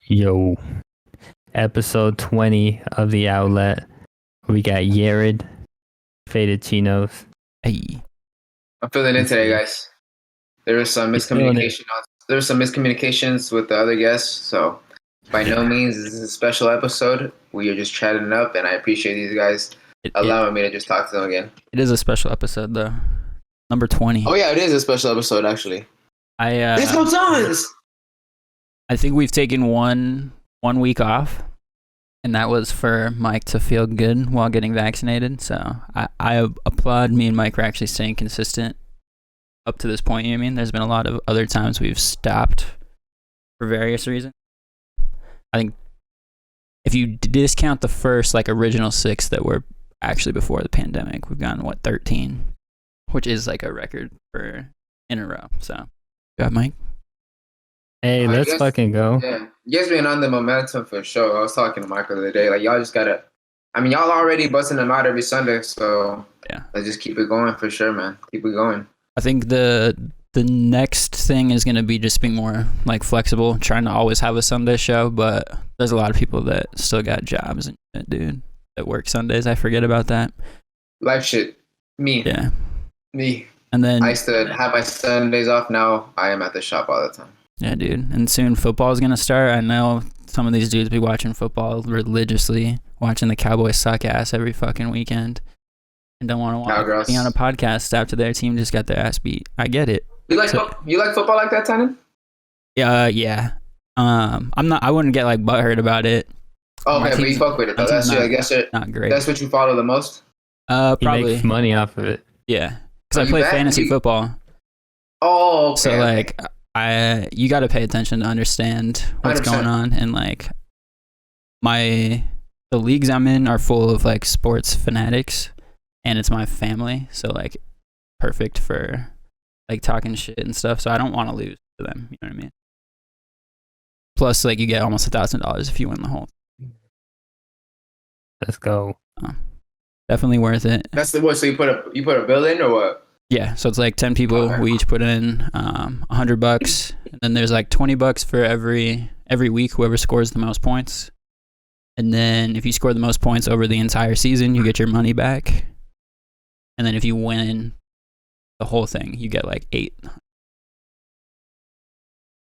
Yo, episode 20 of the outlet. We got Yared, Fadedchinos. Hey, I'm feeling in today, guys. There was some miscommunication. There was some miscommunications with the other guests, so by no means this is a special episode. We are just chatting it up, and I appreciate these guys allowing me to just talk to them again. It is a special episode, though. Number 20. Oh yeah, it is a special episode actually. Let's go Suns! I think we've taken one week off, and that was for Mike to feel good while getting vaccinated. So I applaud me and Mike for actually staying consistent up to this point. You know what I mean? There's been a lot of other times we've stopped for various reasons. I think if you discount the first original 6 that were actually before the pandemic, we've gotten 13, which is a record for in a row. So, go ahead, Mike. Hey, let's fucking go. Yeah, you guys been on the momentum for sure. I was talking to Michael the other day. Y'all just gotta. I mean, y'all already busting them out every Sunday, so yeah, let's just keep it going for sure, man. Keep it going. I think the next thing is gonna be just being more flexible, trying to always have a Sunday show. But there's a lot of people that still got jobs and dude that work Sundays. I forget about that. Life shit. Me. Yeah. Me. And then I used to have my Sundays off. Now I am at the shop all the time. Yeah, dude. And soon football is gonna start. I know some of these dudes be watching football religiously, watching the Cowboys suck ass every fucking weekend, and don't want to be on a podcast after their team just got their ass beat. I get it. You like football like that, Tannen? Yeah. I wouldn't get butthurt about it. Oh, okay, but you fuck with it though. That's I guess it. Not great. That's what you follow the most. Probably. He makes money off of it. Yeah, because I play fantasy football. Oh, okay. So you got to pay attention to understand what's 100%. going on, and the leagues I'm in are full of sports fanatics, and it's my family, so perfect for talking shit and stuff. So I don't want to lose to them. You know what I mean? Plus, you get almost $1,000 if you win the whole. Let's go. Definitely worth it. That's the what? So you put a bill in or what? Yeah, so it's 10 people. Okay. We each put in $100, and then there's $20 for every week whoever scores the most points. And then if you score the most points over the entire season, you get your money back. And then if you win the whole thing, you get 8.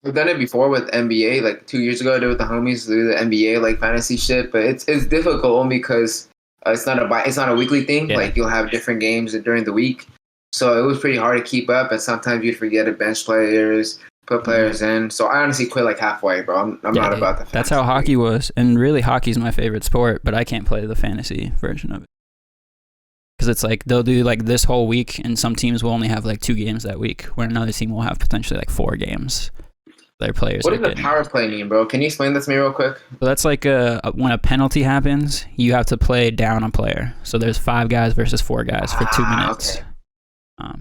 I've done it before with NBA. 2 years ago, I did it with the homies, do the NBA fantasy shit. But it's difficult only because it's not a weekly thing. Yeah. You'll have different games during the week. So it was pretty hard to keep up, and sometimes you'd forget to bench players, put players in. So I honestly quit halfway, bro. I'm not about the fantasy. That's how hockey was, and really hockey's my favorite sport, but I can't play the fantasy version of it. Because it's they'll do this whole week, and some teams will only have 2 games that week, where another team will have potentially 4 games. Their players. What does the power play mean, bro? Can you explain that to me real quick? So that's when a penalty happens, you have to play down a player. So there's 5 guys versus 4 guys for 2 minutes. Okay.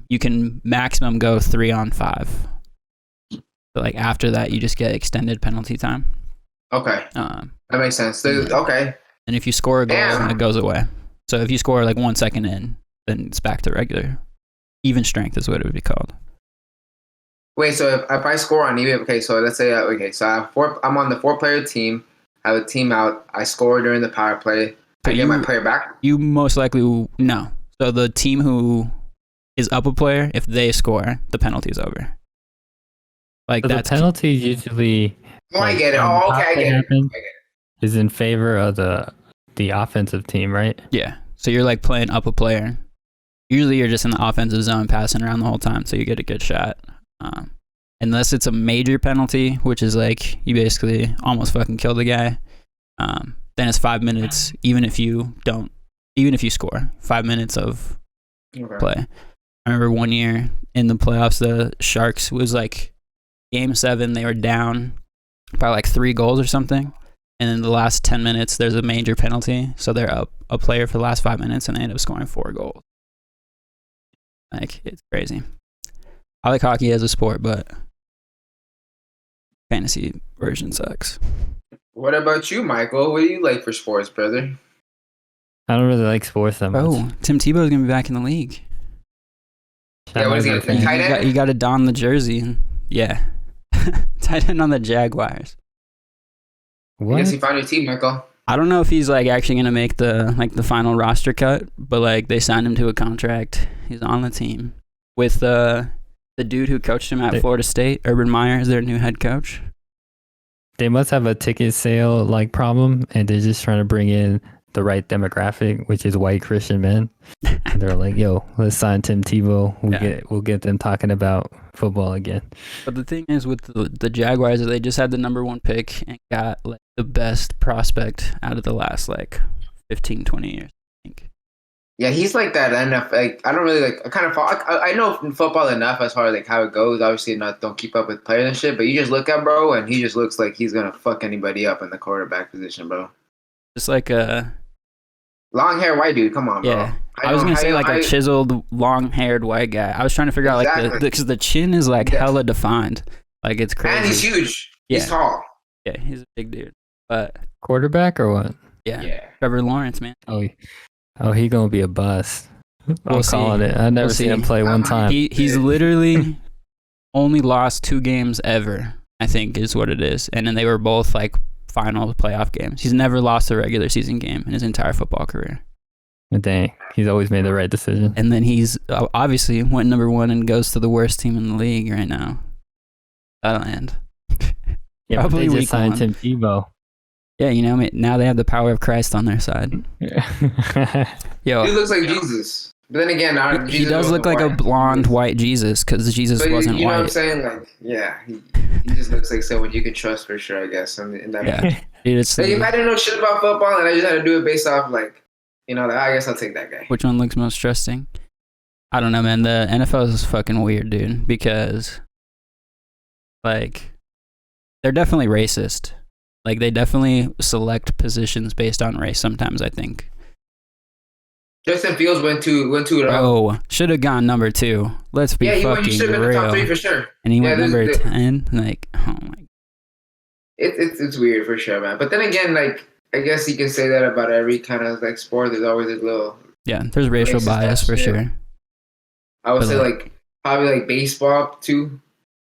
You can maximum go 3-on-5. So after that, you just get extended penalty time. Okay. That makes sense. Okay. And if you score a goal, Damn. it goes away. So if you score 1 second in, then it's back to regular. Even strength is what it would be called. Wait, so if I score on even, okay, so let's say, so I'm on the 4-player team, I have a team out, I score during the power play, I get my player back? You most likely, no. So the team who is up a player, if they score, the penalty's over. So the penalty usually... Oh, I get it. Oh, okay, I get it. Is in favor of the offensive team, right? Yeah. So you're playing up a player. Usually you're just in the offensive zone passing around the whole time, so you get a good shot. Unless it's a major penalty, which is you basically almost fucking kill the guy, then it's 5 minutes, even if you score 5 minutes of play. I remember one year in the playoffs, the Sharks was game 7, they were down by 3 goals or something, and in the last 10 minutes there's a major penalty, so they're up a player for the last 5 minutes and they end up scoring 4 goals. It's crazy. I like hockey as a sport, but fantasy version sucks. What about you, Michael? What do you like for sports, brother? I don't really like sports that much. Oh, Tim Tebow's going to be back in the league. Yeah, what is he going to be, tight end? You got to don the jersey. Yeah. Tight end on the Jaguars. I guess you found your team, Michael. I don't know if he's like actually gonna make the final roster cut, but like they signed him to a contract. He's on the team with the dude who coached him at Florida State. Urban Meyer is their new head coach. They must have a ticket sale like problem, and they're just trying to bring in the right demographic, which is white Christian men. And they're like, "Yo, let's sign Tim Tebow. We'll get them talking about football again." But the thing is with the Jaguars, they just had the number 1 pick and got like the best prospect out of the last like 15, 20 years, I think. Yeah, he's like that enough. Like I don't really like. I know football enough as far as like how it goes. Obviously, don't keep up with players and shit. But you just look at bro, and he just looks like he's gonna fuck anybody up in the quarterback position, bro. Just like a long hair white dude. Come on, bro. Yeah, I was gonna say like a chiseled, long-haired white guy. I was trying to figure out like because the chin is like hella defined. Like it's crazy. And he's huge. Yeah. He's tall. Yeah, he's a big dude. But quarterback or what? Yeah. Trevor Lawrence, man. Oh, he gonna be a bust. We'll see. Calling it. I've never seen him play one time. He's literally only lost 2 games ever, I think is what it is. And then they were both like final playoff games. He's never lost a regular season game in his entire football career. Dang, he's always made the right decision. And then he's obviously went number 1 and goes to the worst team in the league right now. That'll end. Yeah, probably they just signed Tim Tebow. Yeah, you know, now they have the power of Christ on their side. Yo, he looks like Jesus. But then again, he does look like a blonde white Jesus because Jesus wasn't white. You know what I'm saying? Like, yeah, he just looks like someone you can trust for sure, I guess. In that yeah. Dude, if I didn't know shit about football and I just had to do it based off like, you know, I guess I'll take that guy. Which one looks most trusting? I don't know, man. The NFL is fucking weird, dude, because like they're definitely racist. Like they definitely select positions based on race sometimes, I think. Justin Fields went to Oh, should have gone number 2. Let's be fucking he should have been real. the top 3 for sure. And he went number 10. Like, oh my. It's weird for sure, man. But then again, like I guess you can say that about every kind of like sport. There's always a little there's racial bias for sure. I would say like probably like baseball too.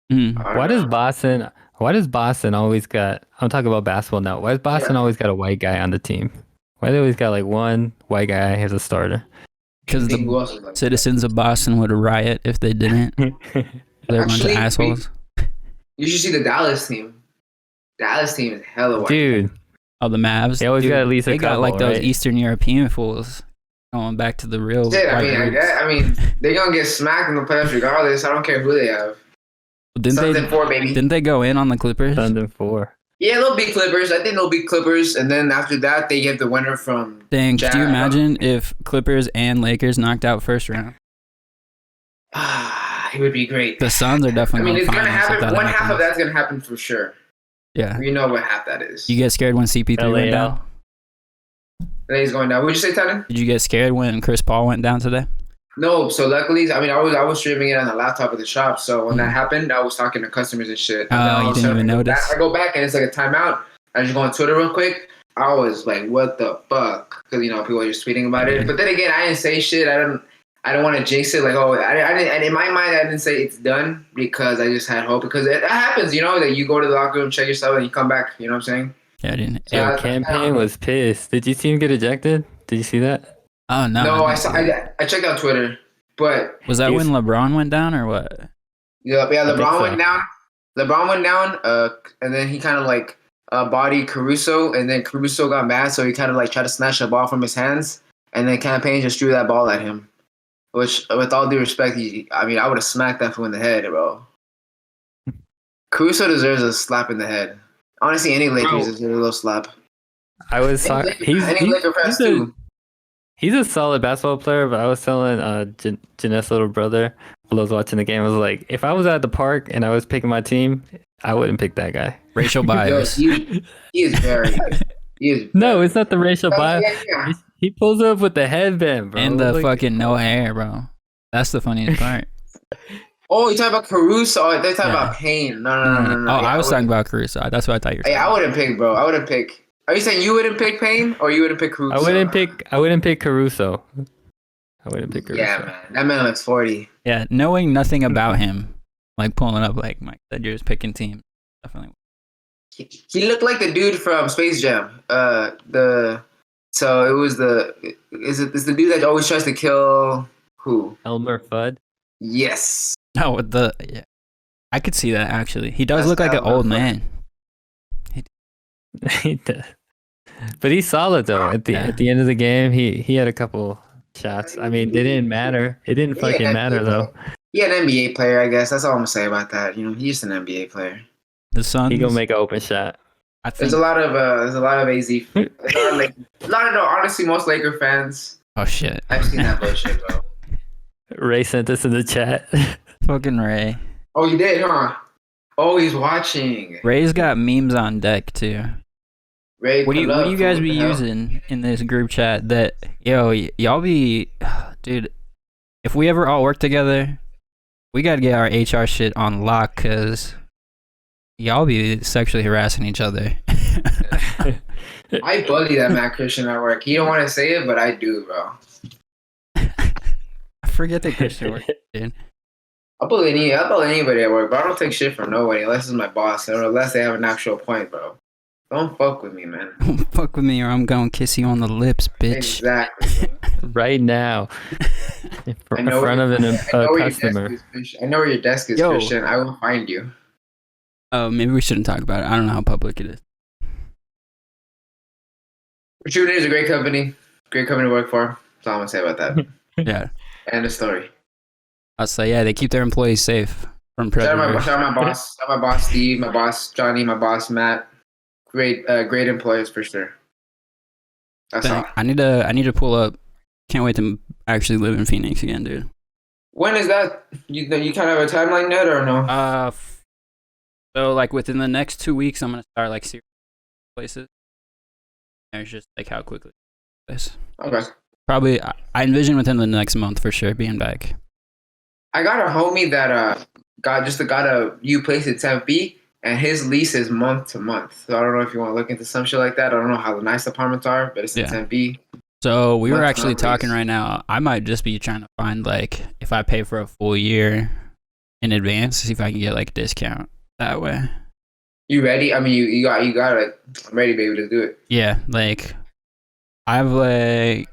Why does Boston always got? I'm talking about basketball now. Why does Boston always got a white guy on the team? Why they always got like one white guy as a starter? Because the citizens of Boston would riot if they didn't. They're a bunch of assholes. You should see the Dallas team. Dallas team is hella white. Dude. Oh, the Mavs? They always got at least a couple, got like those right? Eastern European fools going back to the real Shit, I mean, they're going to get smacked in the playoffs regardless. I don't care who they have. Suns and 4, baby. Didn't they go in on the Clippers? Suns and 4. Yeah, they'll beat Clippers. I think they'll beat Clippers. And then after that, they get the winner from... Dang, could you imagine if Clippers and Lakers knocked out first round? It would be great. The Suns are definitely it's going to happen. One half of that's going to happen for sure. Yeah. You know what half that is. You get scared when CP3 went down? He's going down. What'd you say, Tyler? Did you get scared when Chris Paul went down today? No, so luckily, I mean, I was streaming it on the laptop at the shop. So when that happened, I was talking to customers and shit. And you didn't even notice? I go back and it's like a timeout. I just go on Twitter real quick. I was like, what the fuck? Because, you know, people are just tweeting about it. But then again, I didn't say shit. I don't want to jinx it. Like, I didn't. And in my mind, I didn't say it's done because I just had hope. Because that happens, you know, that you go to the locker room, check yourself, and you come back. You know what I'm saying? Yeah, I didn't. So Campaign was pissed. Did you see him get ejected? Did you see that? Oh, no. No, I checked out Twitter. But was that when LeBron went down or what? Yeah, LeBron went down. LeBron went down, and then he kind of like bodied Caruso, and then Caruso got mad, so he kind of like tried to snatch the ball from his hands, and then Campaign just threw that ball at him. Which, with all due respect, I would have smacked that fool in the head, bro. Caruso deserves a slap in the head. Honestly, any Lakers deserves a little slap. I was talking. He's a solid basketball player, but I was telling Jeanette's little brother while I was watching the game, I was like, if I was at the park and I was picking my team, I wouldn't pick that guy. Racial bias. He is very good. No, it's not the racial bias. Yeah. He pulls up with the headband, bro. And the fucking no hair, bro. That's the funniest part. Oh, you talking about Caruso? They're talking about Payne. No. Oh, I was talking about Caruso. That's what I thought you were saying. Hey, I wouldn't pick, bro. I wouldn't pick. Are you saying you wouldn't pick Payne or you wouldn't pick Caruso? I wouldn't pick Caruso. Yeah, man. That man looks 40. Yeah, knowing nothing about him, like pulling up like Mike said, you're just picking team. Definitely. He looked like the dude from Space Jam. So it was it's the dude that always tries to kill who? Elmer Fudd. Yes. No, with the yeah. I could see that actually. He does That's look like an Elmer old Fudd. man. He does. But he's solid though. At the end of the game, he had a couple shots. I mean, they didn't matter. It didn't fucking matter though. He an NBA player, I guess. That's all I'm gonna say about that. You know, he's just an NBA player. The Suns. He gonna make an open shot. I think. There's a lot of AZ. No, honestly, most Laker fans. Oh shit. I've seen that bullshit, bro. Ray sent this in the chat. Fucking Ray. Oh, you did, huh? Oh, he's watching. Ray's got memes on deck too. Ray, What do you guys be using in this group chat that y'all be, dude? If we ever all work together, we gotta get our HR shit on lock because y'all be sexually harassing each other. I bully that Matt Christian at work. He don't want to say it, but I do, bro. I forget that Christian works, dude. I bully anybody at work, but I don't take shit from nobody unless it's my boss or unless they have an actual point, bro. Don't fuck with me, man. Don't fuck with me or I'm gonna kiss you on the lips, bitch. Exactly. Right now. In front of a customer. I know where your desk is, Yo. Christian. I will find you. Oh, maybe we shouldn't talk about it. I don't know how public it is. Rejuvenate is a great company. Great company to work for. That's all I'm gonna say about that. Yeah. End of story. I'll say, yeah, they keep their employees safe from Shout predators. out my boss. Shout out my boss Steve, my boss Johnny, my boss Matt. Great employees for sure. That's all. I need to pull up. Can't wait to actually live in Phoenix again, dude. When is that? You kind of have a timeline yet or no? So like within the next 2 weeks, I'm gonna start like serious places. There's just like how quickly this. Okay. Probably, I envision within the next month for sure being back. I got a homie that got a new place at Tempe, and his lease is month to month. So I don't know if you want to look into some shit like that. I don't know how the nice apartments are, but it's in Tempe. So we were Month to actually month talking lease. right now. I might just be trying to find like if I pay for a full year in advance, see if I can get like a discount that way. You ready? I mean, you got it. I'm ready, baby. Let's do it. Yeah, like I would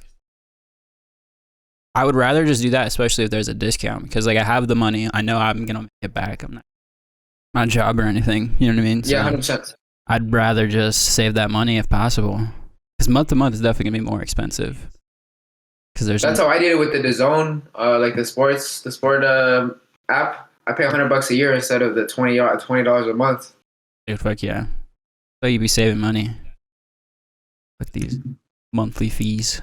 rather just do that, especially if there's a discount, because like I have the money. I know I'm gonna make it back. I'm not a job or anything. You know what I mean? So Yeah, 100%. I'd rather just save that money if possible, because month to month is definitely gonna be more expensive. Because That's how I did it with the DAZN, like the sport app. I pay $100 a year instead of the $20 a month. Dude, fuck yeah. So you'd be saving money. With these monthly fees.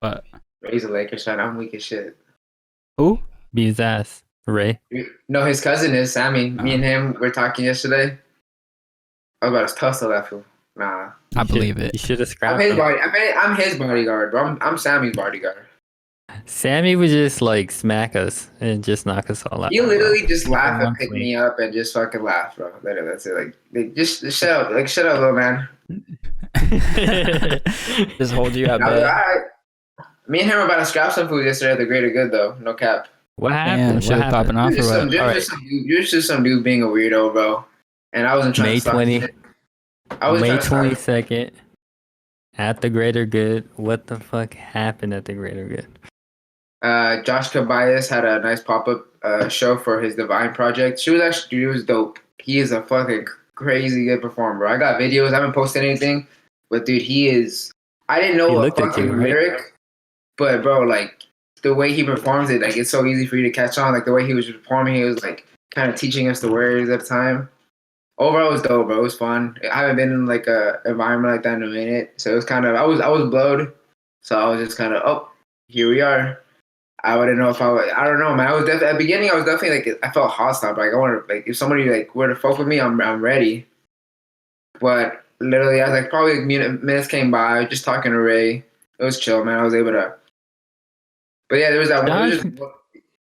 But He's a Lakers fan. I'm weak as shit. who? Be his ass. Ray. No, his cousin is Sammy. Oh. Me and him were talking yesterday. I was about to tussle that fool. Nah. I believe it. You should have I'm scrapped his him. I'm his bodyguard, bro. I'm Sammy's bodyguard. Sammy would just like smack us and just knock us all out. You literally just laugh and monthly. pick me up and just fucking laugh, bro. Literally, that's it. Like, just shut up. Like, shut up, little man. Just hold you at I was bay. like, all right. Me and him were about to scrap some food yesterday at the Greater Good, though. No cap. What Damn, happened? shit What was popping happened? off or what? You're just some dude being a weirdo, bro. And I wasn't trying May to stop 20. shit. I was May trying to stop 22nd at the Greater Good. What the fuck happened at the Greater Good? Josh Caballes had a nice pop-up show for his Divine project. She was dope. He is a fucking crazy good performer. I got videos. I haven't posted anything, but dude, I didn't know He a looked at fucking you, right? lyric, but bro, like the way he performs it, like it's so easy for you to catch on. Like the way he was performing, he was like kind of teaching us the words at the time. Overall, it was dope, bro. It was fun. I haven't been in like a environment like that in a minute, so it was kind of I was blowed, so I was just kind of here we are. I wouldn't know if I don't know, man. At the beginning, I was definitely like, I felt hostile. But like, I wanted, like, if somebody like were to fuck with me, I'm ready. But literally, I was like, probably minutes came by, just talking to Ray. It was chill, man. I was able to. But yeah, there was that one.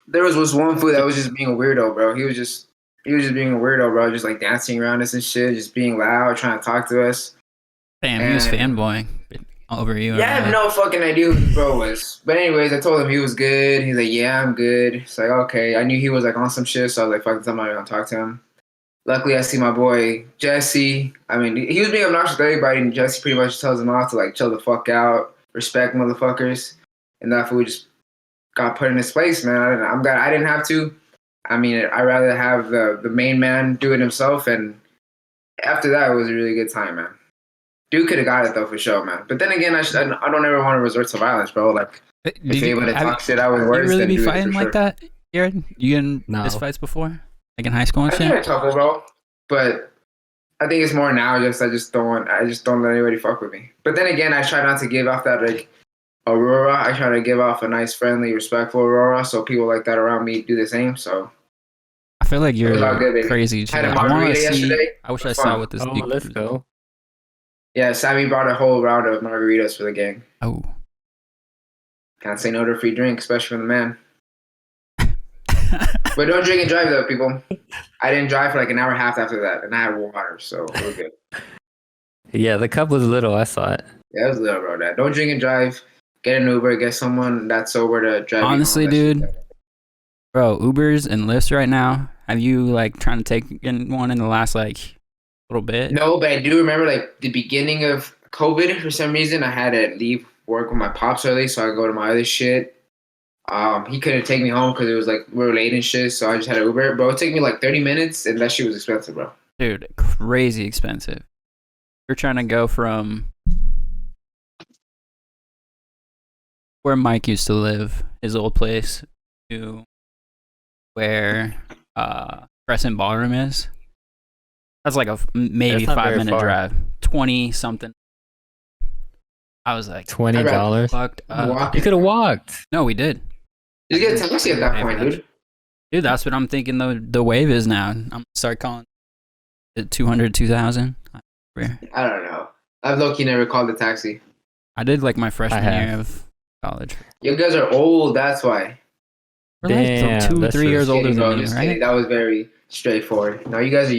There was this one fool that was just being a weirdo, bro. He was just being a weirdo, bro. Just like dancing around us and shit, just being loud, trying to talk to us. Damn, he was fanboying over you. Yeah, I have no fucking idea who this bro was. But anyways, I told him he was good. He's like, yeah, I'm good. It's like, okay. I knew he was like on some shit, so I was like, fuck this, I'm not gonna talk to him. luckily I see my boy Jesse. I mean, he was being obnoxious to everybody, and Jesse pretty much tells him off to like chill the fuck out, respect motherfuckers, and that fool just got put in his place, man. I'm glad I didn't have to. I mean, I'd rather have the main man do it himself, and after that, it was a really good time, man. Dude could have got it though for sure, man. But then again, I don't ever want to resort to violence, bro. Like, if you're able to talk shit out with words, you really then be do it fighting for like sure. that, Yared? You getting No. fist fights before, like in high school and I think shit? a couple, bro. But I think it's more now. I just don't let anybody fuck with me. But then again, I try not to give off that like aurora. I try to give off a nice, friendly, respectful aurora, so people like that around me do the same. So I feel like it was all you're good, baby. crazy. Had a I want to margarita see. yesterday. I wish I It was saw fun. what this. Oh, let's go. Yeah, Sammy brought a whole round of margaritas for the gang. Oh. Can't say no to a free drink, especially from the man. But don't drink and drive though, people. I didn't drive for like an hour and a half after that, and I had water, so we're good. Yeah, the cup was little. I saw it. Yeah, it was little, bro. That don't drink and drive. Get an Uber. Get someone that's sober to drive. Honestly, you home. dude, bro, Ubers and Lyfts right now. Have you like trying to take in one in the last like little bit? No, but I do remember like the beginning of COVID. For some reason, I had to leave work with my pops early, so I go to my other shit. He couldn't take me home because it was like we were late and shit, so I just had to Uber. Bro, it took me like 30 minutes, and that shit was expensive, bro. Dude, crazy expensive. We're trying to go from where Mike used to live, his old place, to where Crescent Ballroom is. That's like a maybe That's not 5 very minute far. drive. 20 something. I was like, $20. fucked up. Walk You it. could have walked. No, we did. You get a taxi at that point, dude. Dude, that's what I'm thinking the wave is now. I'm gonna start calling it 200, 2,000. I don't know. I've low-key never called a taxi. I did like my freshman have. year of college. You guys are old, that's why. We're like Damn, 2, that's 3 true. years older Kidding, bro. than you, Just right? kidding. That was very straightforward. No, you guys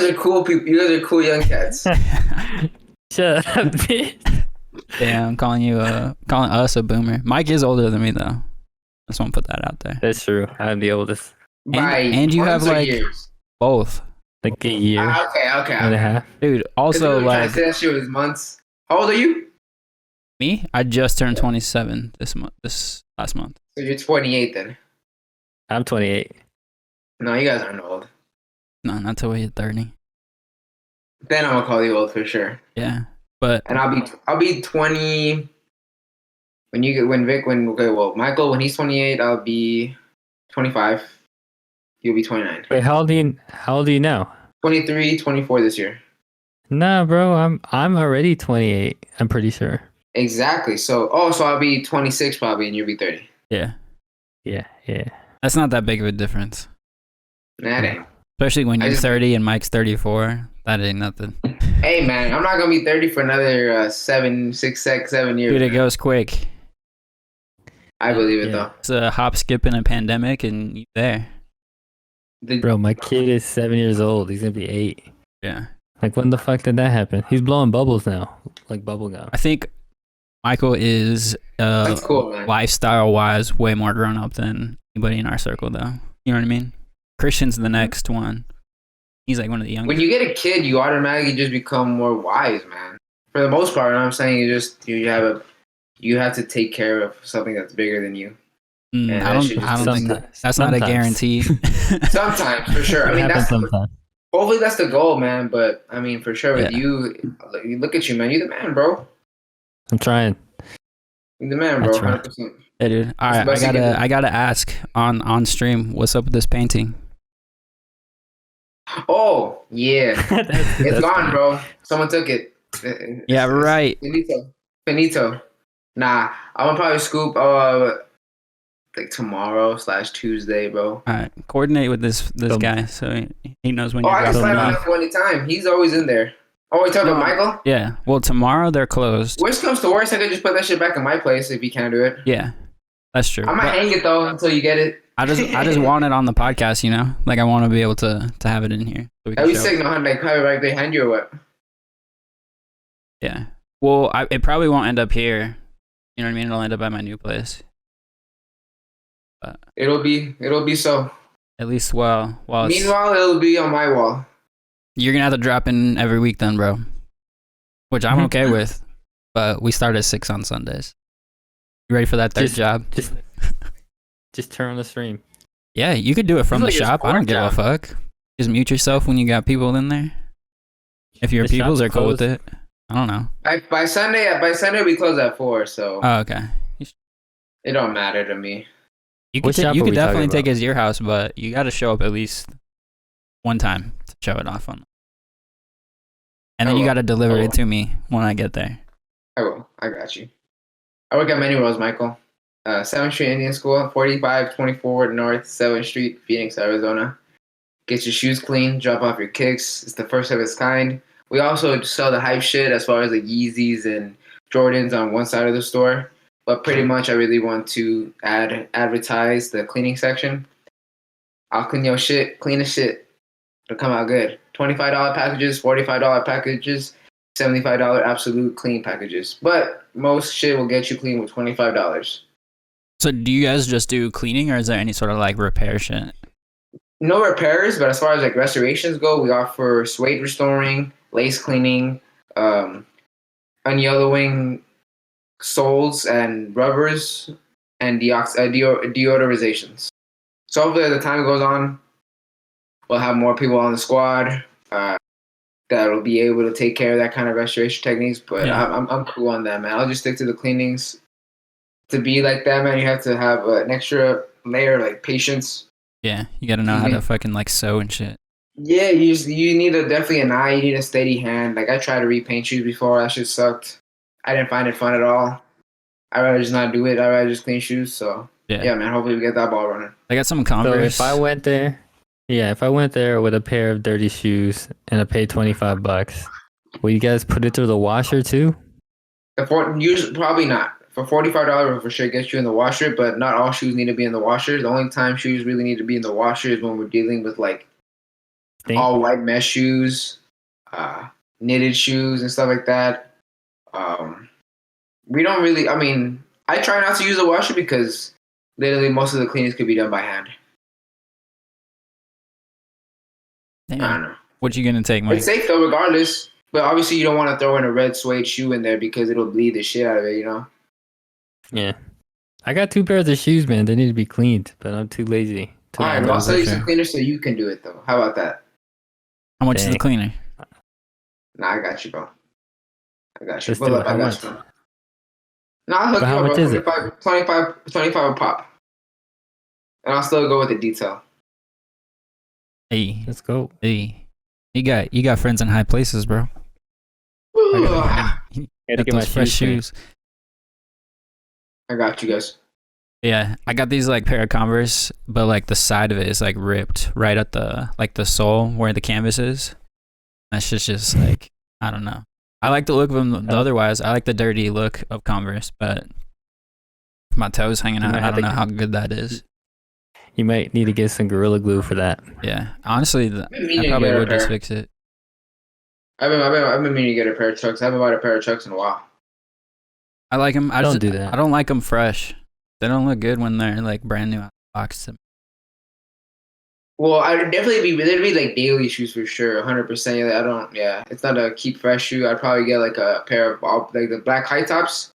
are cool people. You guys are cool young cats. Shut up, bitch. Damn, I'm calling us a boomer. Mike is older than me though. I just want to put that out there. That's true. I'm the oldest. And you have months or like years? both, Like a year Okay. and a half. dude. Also, like that shit was months. How old are you? me, I just turned 27 this last month. So you're 28 then. I'm 28. No, you guys aren't old. No, not till we hit 30. Then I'm gonna call you old for sure. Yeah, but And I'll be 20 Michael, when he's 28, I'll be 25. He'll be 29. Wait, how old are you now? 23, 24 this year. Nah, bro, I'm already 28. I'm pretty sure. Exactly. So I'll be 26 probably, and you'll be 30. yeah, Yeah. that's not that big of a difference. Nah, it ain't. Especially when I you're just- 30 and Mike's 34. That ain't nothing. Hey man, I'm not gonna be 30 for another 7 years. Dude, it goes quick. I believe it Yeah. It's a hop, skip, and a pandemic, and you there. though. Bro, my kid is 7 years old. He's gonna be 8. Yeah. Like, when the fuck did that happen? He's blowing bubbles now, like bubble gum. I think Michael is That's cool, man. lifestyle wise way more grown up than anybody in our circle, though. You know what I mean? Christian's the next one. He's like one of the youngest. When you get a kid, you automatically just become more wise, man. For the most part, what I'm saying is just you have to take care of something that's bigger than you. Mm, Yeah, I that shit don't just- think that's not a Sometimes. guarantee. Sometimes, for sure. I mean, It happens that's sometimes. hopefully that's the goal, man. But I mean, for sure, with Yeah. you look at you, man. You're the man, bro. I'm trying. You're the man, bro. That's right. 100%. Hey, dude. All right, That's the best you can do. I gotta ask on stream, what's up with this painting? Oh yeah, it's gone, bro. Someone took it. Yeah, right. Finito. Nah, I'm gonna probably scoop like tomorrow/Tuesday, bro. All right, coordinate with this Um, guy so he knows when Oh, you're I can dropping slide it on off. him for any time. He's always in there. Oh, we talking about Michael? Yeah. Well, tomorrow they're closed. Worst comes to worst, I could just put that shit back in my place if you can't do it. Yeah, that's true. I might But hang it though until you get it. I just want it on the podcast, you know? Like I want to be able to have it in here. So we can Are we show it. sick? No, like have it right behind you or what? Yeah. Well, it probably won't end up here. You know what I mean? It'll end up at my new place. But It'll be so. at least while it's Meanwhile, it'll be on my wall. You're gonna have to drop in every week then, bro. Which I'm okay with. But we start at 6 on Sundays. You ready for that third job? Just turn on the stream. Yeah, you could do it from the shop. I don't give a fuck. Just mute yourself when you got people in there. If your peoples are cool with it. I don't know. By Sunday we close at 4, so. Oh, okay. It don't matter to me. You could definitely take it as your house, but you got to show up at least one time to show it off on. And then you got to deliver it to me when I get there. I will. I got you. I work at Many Roads, Michael. 7th Street Indian School, 4524 North 7th Street, Phoenix, Arizona. Get your shoes clean, drop off your kicks. It's the first of its kind. We also sell the hype shit as far as the Yeezys and Jordans on one side of the store. But pretty much I really want to advertise the cleaning section. I'll clean your shit, clean the shit. It'll come out good. $25 packages, $45 packages, $75 absolute clean packages. But most shit will get you clean with $25. So do you guys just do cleaning, or is there any sort of like repair shit? No repairs, but as far as like restorations go, we offer suede restoring, lace cleaning, unyellowing soles and rubbers, and deodorizations. So hopefully as the time goes on, we'll have more people on the squad that will be able to take care of that kind of restoration techniques. But yeah. I'm cool on that, man. I'll just stick to the cleanings. To be like that, man, you have to have an extra layer of like patience. Yeah, you gotta know how to fucking like sew and shit. Yeah, you need definitely an eye. You need a steady hand. Like I tried to repaint shoes before. That shit sucked. I didn't find it fun at all. I'd rather just not do it. I'd rather just clean shoes. So yeah, man. Hopefully we get that ball running. I got some Converse. So if I went there with a pair of dirty shoes and I paid $25, will you guys put it through the washer too? Usually, probably not. For $45, for sure gets you in the washer, but not all shoes need to be in the washer. The only time shoes really need to be in the washer is when we're dealing with like all white mesh shoes, knitted shoes, and stuff like that. We don't really. I mean, I try not to use the washer because literally most of the cleanings could be done by hand. Damn. I don't know. What you gonna take, Mike? It's safe though, regardless. But obviously, you don't want to throw in a red suede shoe in there because it'll bleed the shit out of it. You know. Yeah. I got 2 pairs of shoes, man. They need to be cleaned, but I'm too lazy. All right, well, I'll sell you some cleaner so you can do it, though. How about that? How much is the cleaner? Nah, I got you, bro. I got you. Let's do it. I got you. Nah, I'll hook you up, how much is it? 25 a pop. And I'll still go with the detail. Hey. Let's go. Hey. You got friends in high places, bro. I gotta get my fresh shoes. I got you guys. Yeah, I got these like pair of Converse, but like the side of it is like ripped right at the like the sole where the canvas is. That's just like, I don't know. I like the look of them otherwise. I like the dirty look of Converse, but my toes hanging out, I don't know how good that is. You might need to get some Gorilla Glue for that. Yeah, honestly, I probably would just fix it. I've been meaning to get a pair of Chucks. I haven't bought a pair of Chucks in a while. I like them. I don't do that. I don't like them fresh. They don't look good when they're like brand new out of the box to me. Well, I'd definitely there'd be like daily shoes for sure, 100%. Yeah, it's not a keep fresh shoe. I'd probably get like a pair of like the black high tops,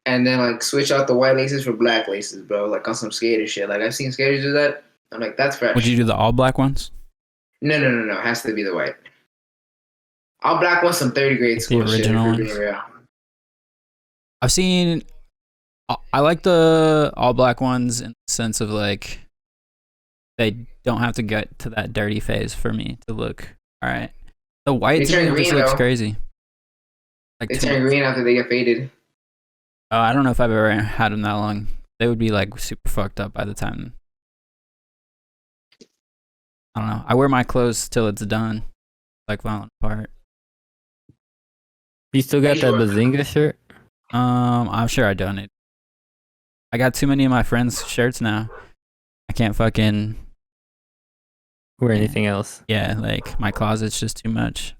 and then like switch out the white laces for black laces, bro. Like on some skater shit. Like I've seen skaters do that. I'm like, that's fresh. Would you do the all black ones? No. It has to be the white. All black ones, some 30 grade school the original shit. Ones. I've seen. I like the all black ones in the sense of like they don't have to get to that dirty phase for me to look all right. The white to me just looks crazy. Like they turn green after they get faded. Oh, I don't know if I've ever had them that long. They would be like super fucked up by the time. I don't know. I wear my clothes till it's done, like falling apart. You still got that Bazinga shirt? I'm sure I donate. I got too many of my friends' shirts now. I can't fucking wear anything else. Yeah, like my closet's just too much.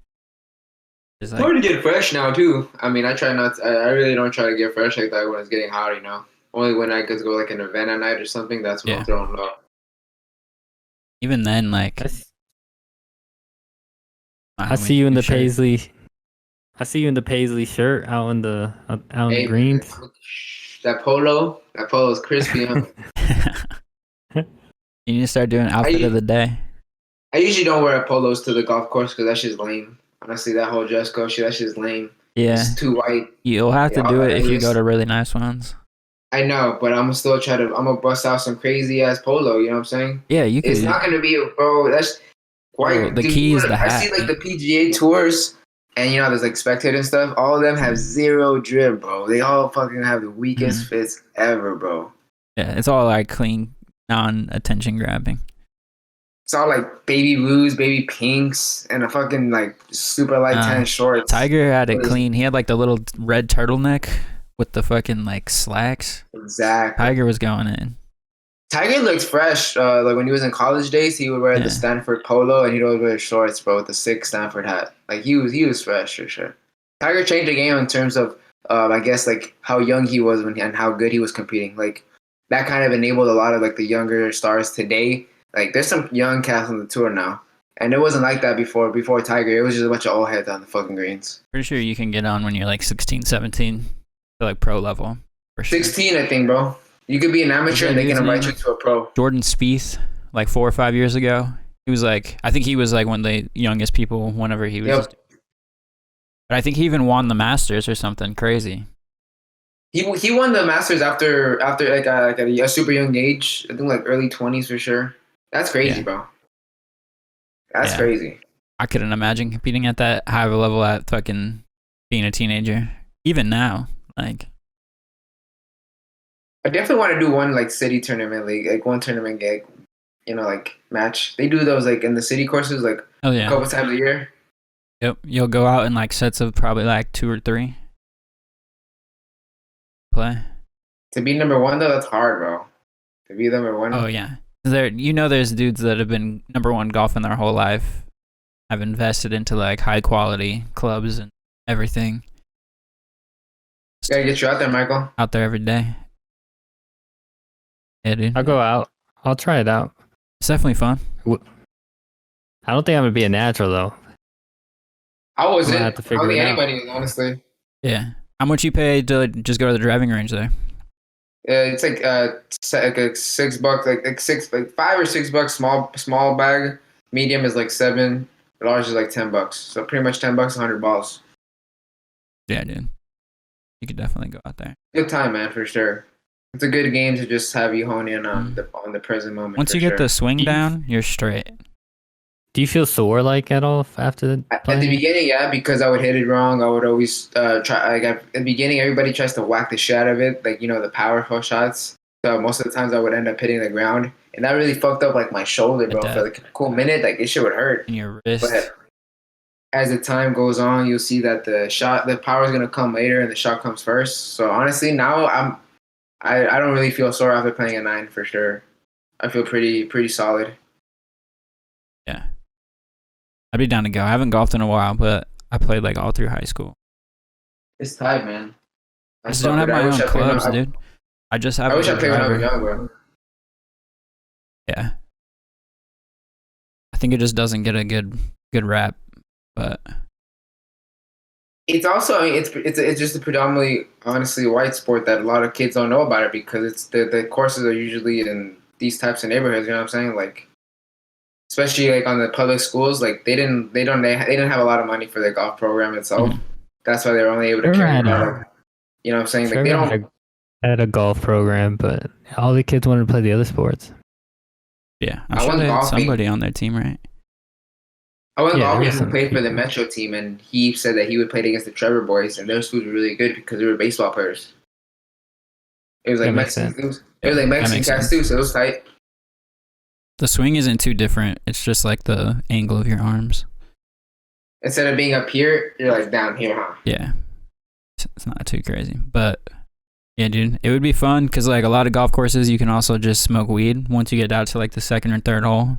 It's like, hard to get fresh now too. I mean, I really don't try to get fresh like that when it's getting hot, you know. Only when I get to go like an event at night or something, that's when I'm throwing low. Even then, like I see you in the Paisley. I see you in the Paisley shirt out in the greens. That polo is crispy. Huh? You need to start doing outfit of the day. I usually don't wear polos to the golf course because that shit's lame. Honestly, that whole dress code shit, that shit's lame. Yeah, it's too white. You'll have to do it if you go to really nice ones. I know, but I'm gonna bust out some crazy ass polo. You know what I'm saying? Yeah, you can. It's not gonna be, bro. That's why the key is the hat. I see like the PGA tours, and you know, there's like Spectator and stuff. All of them have zero drip, bro. They all fucking have the weakest fits ever, bro. Yeah, it's all like clean, non-attention grabbing. It's all like baby blues, baby pinks, and a fucking like super light tan shorts. Tiger had it clean. He had like the little red turtleneck with the fucking like slacks. Exactly. Tiger was going in. Tiger looked fresh. Like when he was in college days, he would wear the Stanford polo and he'd always wear shorts, bro, with the sick Stanford hat. Like he was fresh for sure. Tiger changed the game in terms of, I guess, like how young he was and how good he was competing. Like that kind of enabled a lot of like the younger stars today. Like there's some young cats on the tour now, and it wasn't like that before. Before Tiger, it was just a bunch of old heads on the fucking greens. Pretty sure you can get on when you're like 16, 17, to like pro level. For sure. 16, I think, bro. You could be an amateur and they can invite you to a pro. Jordan Spieth, like 4 or 5 years ago, he was like, I think he was like one of the youngest people whenever he was. Yep. But I think he even won the Masters or something crazy. He won the Masters after like a super young age. I think like early 20s for sure. That's crazy, bro. That's crazy. I couldn't imagine competing at that high of a level at fucking being a teenager. Even now, like. I definitely want to do one like city tournament league, like one tournament gig, you know, like match. They do those like in the city courses, like a couple times a year. Yep, you'll go out in like sets of probably like 2 or 3. Play. To be number one though, that's hard, bro. To be number one. Oh yeah, there's dudes that have been number one golfing their whole life. I've invested into like high quality clubs and everything. Gotta get you out there, Michael. Out there every day. Yeah, dude. I'll go out. I'll try it out. It's definitely fun. I don't think I'm gonna be a natural though. I wasn't. I don't think anybody, honestly. Yeah. How much you pay to just go to the driving range there? It's like $6, like $5 or $6 small bag. Medium is like $7. Large is like $10. So pretty much $10, 100 balls. Yeah, dude. You could definitely go out there. Good time, man, for sure. It's a good game to just have you hone in on the present moment. Once you get the swing down, you're straight. Do you feel sore like at all after the At the beginning, yeah, because I would hit it wrong. I would always try. Like at the beginning, everybody tries to whack the shit out of it, like, you know, the powerful shots. So most of the times, I would end up hitting the ground, and that really fucked up like my shoulder, bro. For like a cool minute, like it shit would hurt. And your wrist. But as the time goes on, you'll see that the power is gonna come later, and the shot comes first. So honestly, now I don't really feel sore after playing a 9 for sure. I feel pretty solid. Yeah. I'd be down to go. I haven't golfed in a while, but I played like all through high school. It's tight, man. I just don't have my own clubs, dude. I just have. I wish I played when I was young, bro. Yeah. I think it just doesn't get a good rap, but it's also, I mean, it's just a predominantly, honestly, white sport that a lot of kids don't know about it because it's the courses are usually in these types of neighborhoods. You know what I'm saying? Like, especially like on the public schools, like they didn't have a lot of money for the golf program itself. Mm-hmm. That's why they were only able to carry it out. You know what I'm saying? Like they don't had a golf program, but all the kids wanted to play the other sports. Yeah, I'm sure they had somebody on their team, right? I went golfing and played for the Metro team, and he said that he would play against the Trevor boys, and those dudes were really good because they were baseball players. It was like Mexican. It was like Mexican guys too, so it was tight. The swing isn't too different. It's just like the angle of your arms. Instead of being up here, you're like down here, huh? Yeah. It's not too crazy. But yeah, dude, it would be fun because like a lot of golf courses, you can also just smoke weed. Once you get out to like the second or third hole,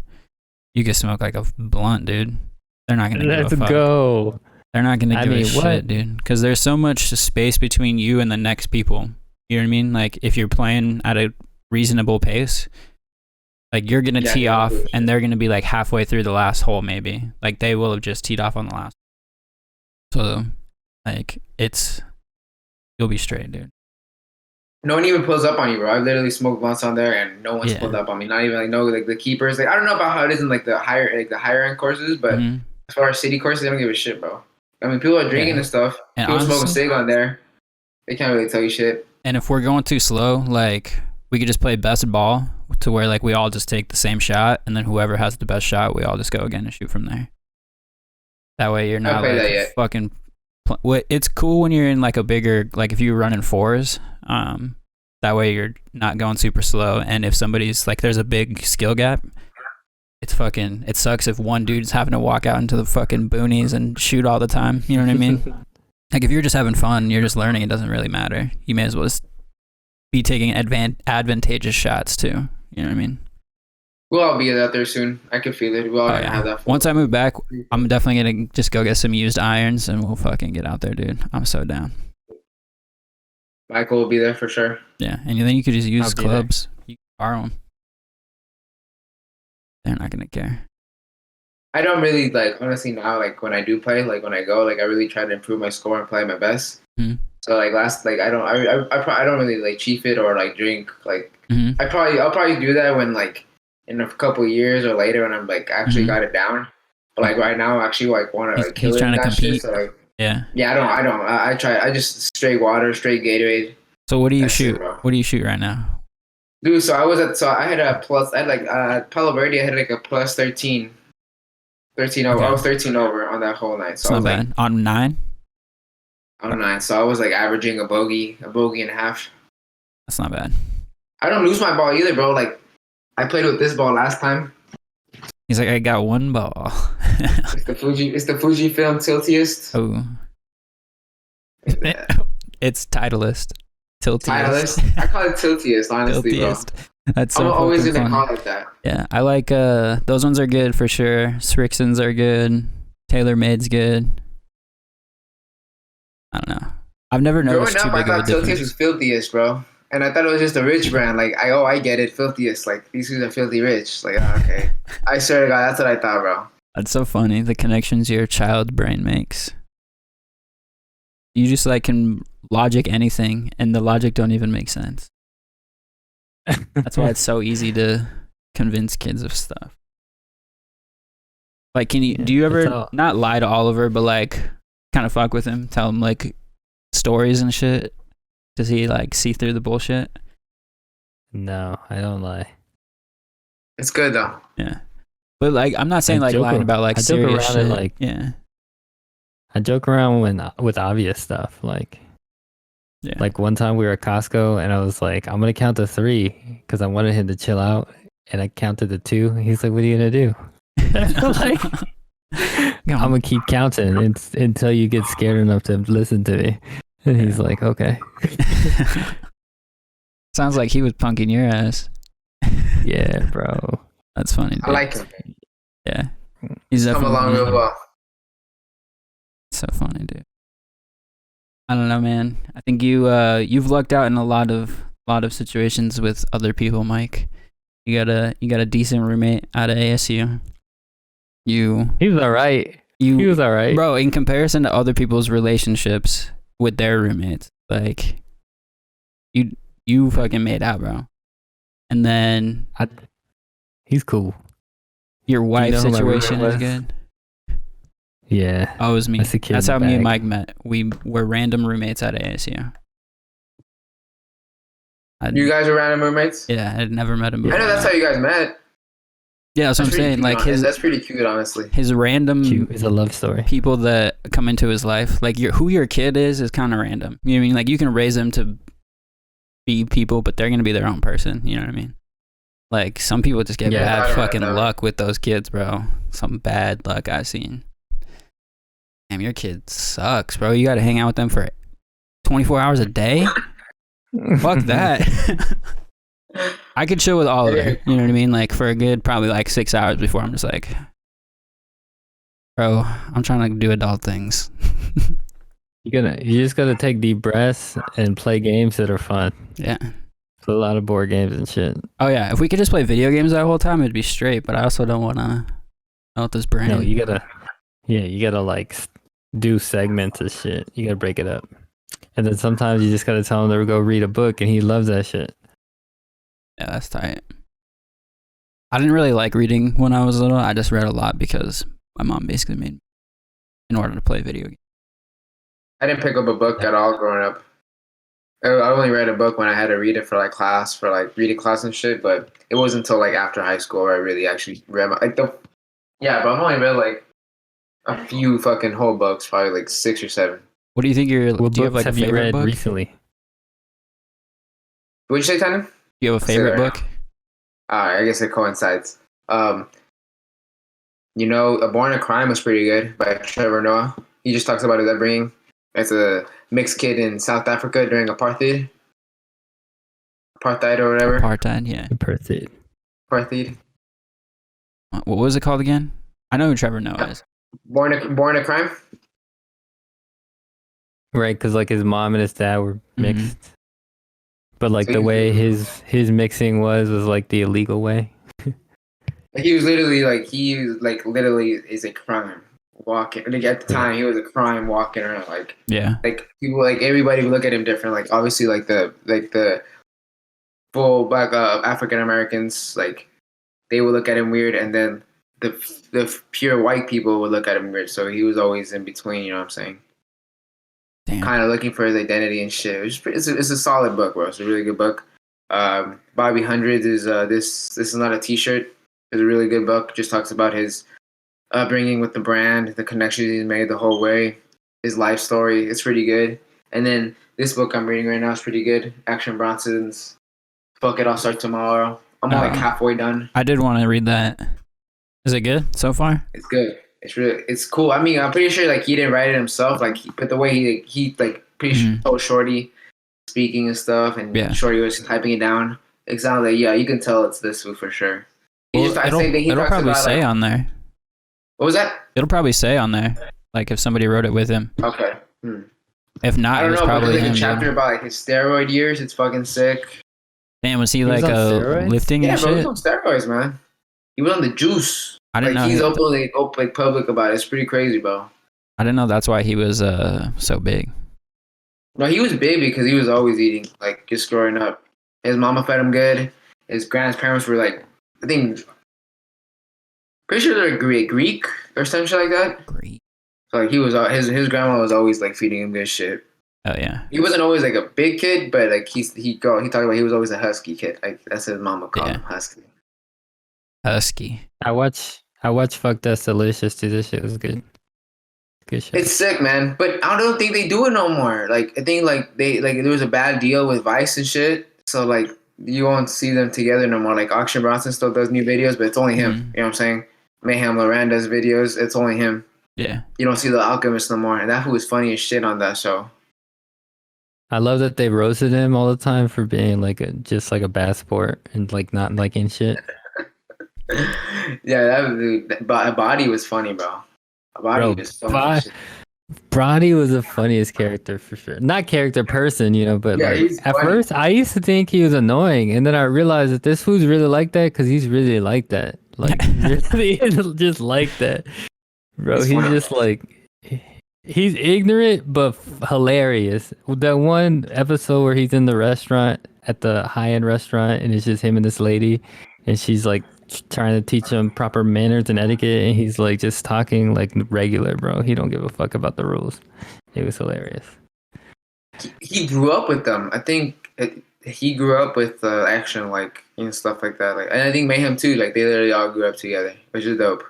you can smoke like a blunt, dude. They're not going to give a fuck. Let's go. They're not going to give a shit, dude. Because there's so much space between you and the next people. You know what I mean? Like if you're playing at a reasonable pace, Like you're gonna Yeah, tee yeah, off, for sure. and they're gonna be like halfway through the last hole, maybe. Like they will have just teed off on the last. So, like you'll be straight, dude. No one even pulls up on you, bro. I've literally smoked blunts on there, and no one's Yeah. pulled up on me. Not even like no like the keepers. Like I don't know about how it is in like the higher end courses, but Mhm. as far as city courses, they don't give a shit, bro. I mean, people are drinking Yeah. and stuff. And People smoking honestly- cig on there. They can't really tell you shit. And if we're going too slow, like we could just play best ball to where like we all just take the same shot, and then whoever has the best shot, we all just go again and shoot from there. That way you're not played that like yet. fucking. It's cool when you're in like a bigger, like if you're running fours. That way you're not going super slow, and if somebody's like there's a big skill gap, it sucks if one dude's having to walk out into the fucking boonies and shoot all the time. You know what I mean? Like if you're just having fun, you're just learning, it doesn't really matter. You may as well just be taking advantageous shots too. You know what I mean? We'll all be out there soon. I can feel it. We'll all Oh, gonna yeah. have that. Once I move back, I'm definitely gonna just go get some used irons and we'll fucking get out there, dude. I'm so down. Michael will be there for sure. Yeah, and then you could just use I'll be clubs. You can borrow them. They're not gonna care. I don't really like honestly now. Like when I do play, like when I go, like I really try to improve my score and play my best. Mhm. So like I don't really like cheat it or like drink. Like Mhm. I'll probably do that when like in a couple years or later when I'm like actually Mhm. got it down. But like right now, I actually like want to like kill He's it trying in to that compete. shit. So like Yeah. yeah, I try. I just straight water, straight Gatorade. So what do you That's it, shoot? bro. What do you shoot right now? Dude, so I had a plus. I had like Palo Verde. I had like a plus 13. 13 over. Okay. I was 13 over on that whole night. So It's I not was like bad. On 9? on 9. So I was like averaging a bogey and a half. That's not bad. I don't lose my ball either, bro. Like I played with this ball last time. He's like, I got one ball. It's the Fujifilm Tiltiest. Oh. It's Titleist. Tiltiest. Titleist. I call it Tiltiest, honestly, Tiltiest. bro. That's so I'm always fucking gonna funny. call it that. Yeah, I like those ones are good for sure. Strixons are good. TaylorMade's good. I don't know. I've never noticed Growing too up, I big of a thought Tiltiest difference. was filthiest, bro. And I thought it was just a rich brand. Like, I get it, filthiest. Like, these dudes are filthy rich. Like, okay. I swear to God, that's what I thought, bro. That's so funny. The connections your child brain makes. You just like can logic anything, and the logic don't even make sense. That's why it's so easy to convince kids of stuff. Like, do you ever not lie to Oliver, but like kind of fuck with him, tell him like stories and shit? Does he like see through the bullshit? No, I don't lie. It's good, though. Yeah. But like, I'm not saying I like joke lying ar- about like I joke serious around shit. and, like- yeah. I joke around with obvious stuff. Yeah. Like one time we were at Costco and I was like, I'm gonna count to 3 because I wanted him to chill out, and I counted to 2. He's like, "What are you gonna do?" Like, I'm gonna keep counting until you get scared enough to listen to me. And he's like, "Okay." Sounds like he was punking your ass. Yeah, bro. That's funny. Dude. I like him. Yeah. He's Come definitely along real well. so funny, dude. I don't know, man. I think you've lucked out in a lot of situations with other people, Mike. You got a decent roommate out of ASU. He was all right. He was all right. Bro, in comparison to other people's relationships with their roommates, like you fucking made out, bro. And then He's cool. your wife's know who my situation roommate is was? good. Yeah. Oh, it was me. That's the kid That's in how the me and bag. Mike met. We were random roommates at ASU. You guys are random roommates? Yeah, I'd never met him I before. know that's how you guys met. Yeah, that's what I'm pretty saying. cute, Like that's pretty cute, honestly. his random Cute. It's a love story. people that come into his life, like who your kid is kind of random. You know what I mean? Like you can raise them to be people, but they're gonna be their own person. You know what I mean? Like some people just get Yeah, I bad don't fucking know. luck with those kids, bro. Some bad luck I've seen. Damn, your kid sucks, bro. You got to hang out with them for 24 hours a day. Fuck that. I could chill with Oliver. You know what I mean? Like for a good probably like 6 hours before I'm just like, bro, I'm trying to do adult things. You just gotta take deep breaths and play games that are fun. Yeah. a lot of board games and shit. Oh yeah, if we could just play video games that whole time, it'd be straight. But I also don't want to out this brain. No, you gotta like do segments of shit. You gotta break it up, and then sometimes you just gotta tell him to go read a book, and he loves that shit. Yeah, that's tight. I didn't really like reading when I was little. I just read a lot because my mom basically made me in order to play video games. I didn't pick up a book at all growing up. I only read a book when I had to read it for like class, for like reading class and shit. But it wasn't until like after high school where I really actually read yeah. But I've only read like a few fucking whole books, probably like 6 or 7. What do you think your? What Do you have books like a have you favorite read book? recently? What'd you say, Tanya? Do you have a favorite book? I guess it coincides. A Born a Crime was pretty good by Trevor Noah. He just talks about his upbringing as a mixed kid in South Africa during apartheid or whatever. Apartheid, yeah. Apartheid. What was it called again? I know who Trevor Noah is. Born a Crime. Right, because like his mom and his dad were mixed, but like So the way his mixing was like the illegal way. He was literally literally is a crime walking. Like at the time, he was a crime walking around. Like people, like everybody would look at him different. Like obviously, like the full black African Americans, like they would look at him weird, and then the pure white people would look at him weird. So he was always in between. You know what I'm saying? Damn. Kind of looking for his identity and shit. It's a solid book, bro. It's a really good book. Bobby Hundreds is this is not a T-shirt. It's a really good book. Just talks about his upbringing with the brand, the connections he's made the whole way, his life story. It's pretty good. And then this book I'm reading right now is pretty good. Action Bronson's Fuck It, I'll Start Tomorrow. I'm like halfway done. I did want to read that. Is it good so far? It's good. It's cool. I mean, I'm pretty sure like he didn't write it himself. Like, but the way he like pretty sure told Shorty speaking and stuff, and Shorty was typing it down. It sounded like you can tell it's this book for sure. Well, it'll probably say on there. What was that? It'll probably say on there, like if somebody wrote it with him. Okay. If not, I don't know. But there's like him, a chapter about like his steroid years. It's fucking sick. Damn, was he like lifting and shit? Yeah, bro, he was on steroids, man. He was on the juice. I didn't know. He's openly public about it. It's pretty crazy, bro. I didn't know that's why he was so big. No, he was big because he was always eating, like just growing up. His mama fed him good. His grandparents were like, I think, pretty sure they're Greek or some shit like that. Greek. So like he was, his grandma was always like feeding him good shit. Oh yeah. He wasn't always like a big kid, but like he talked about he was always a husky kid. Like that's his mama called him husky. Husky. I watch Fuck That's Delicious too. This shit was good. Good shit. It's sick, man. But I don't think they do it no more. Like I think like there was a bad deal with Vice and shit. So like you won't see them together no more. Like Action Bronson still does new videos, but it's only him. You know what I'm saying? Mayhem Loran does videos. It's only him. Yeah. You don't see the Alchemist no more. And that fool was funny as shit on that show. I love that they roasted him all the time for being like just like a bad sport and like not liking shit. Yeah, Body was funny, bro. Body was funny. Brody was the funniest character for sure. Not character person, but like at first I used to think he was annoying, and then I realized that this fool's really like that because he's really like that. Like really just like that, bro. He's just like he's ignorant but hilarious. That one episode where he's in the restaurant at the high-end restaurant, and it's just him and this lady, and she's like trying to teach him proper manners and etiquette, and he's like just talking like regular, bro. He don't give a fuck about the rules. It was hilarious. He grew up with them. I think he grew up with action, like stuff like that. Like, and I think Mayhem too. Like they literally all grew up together, which is dope.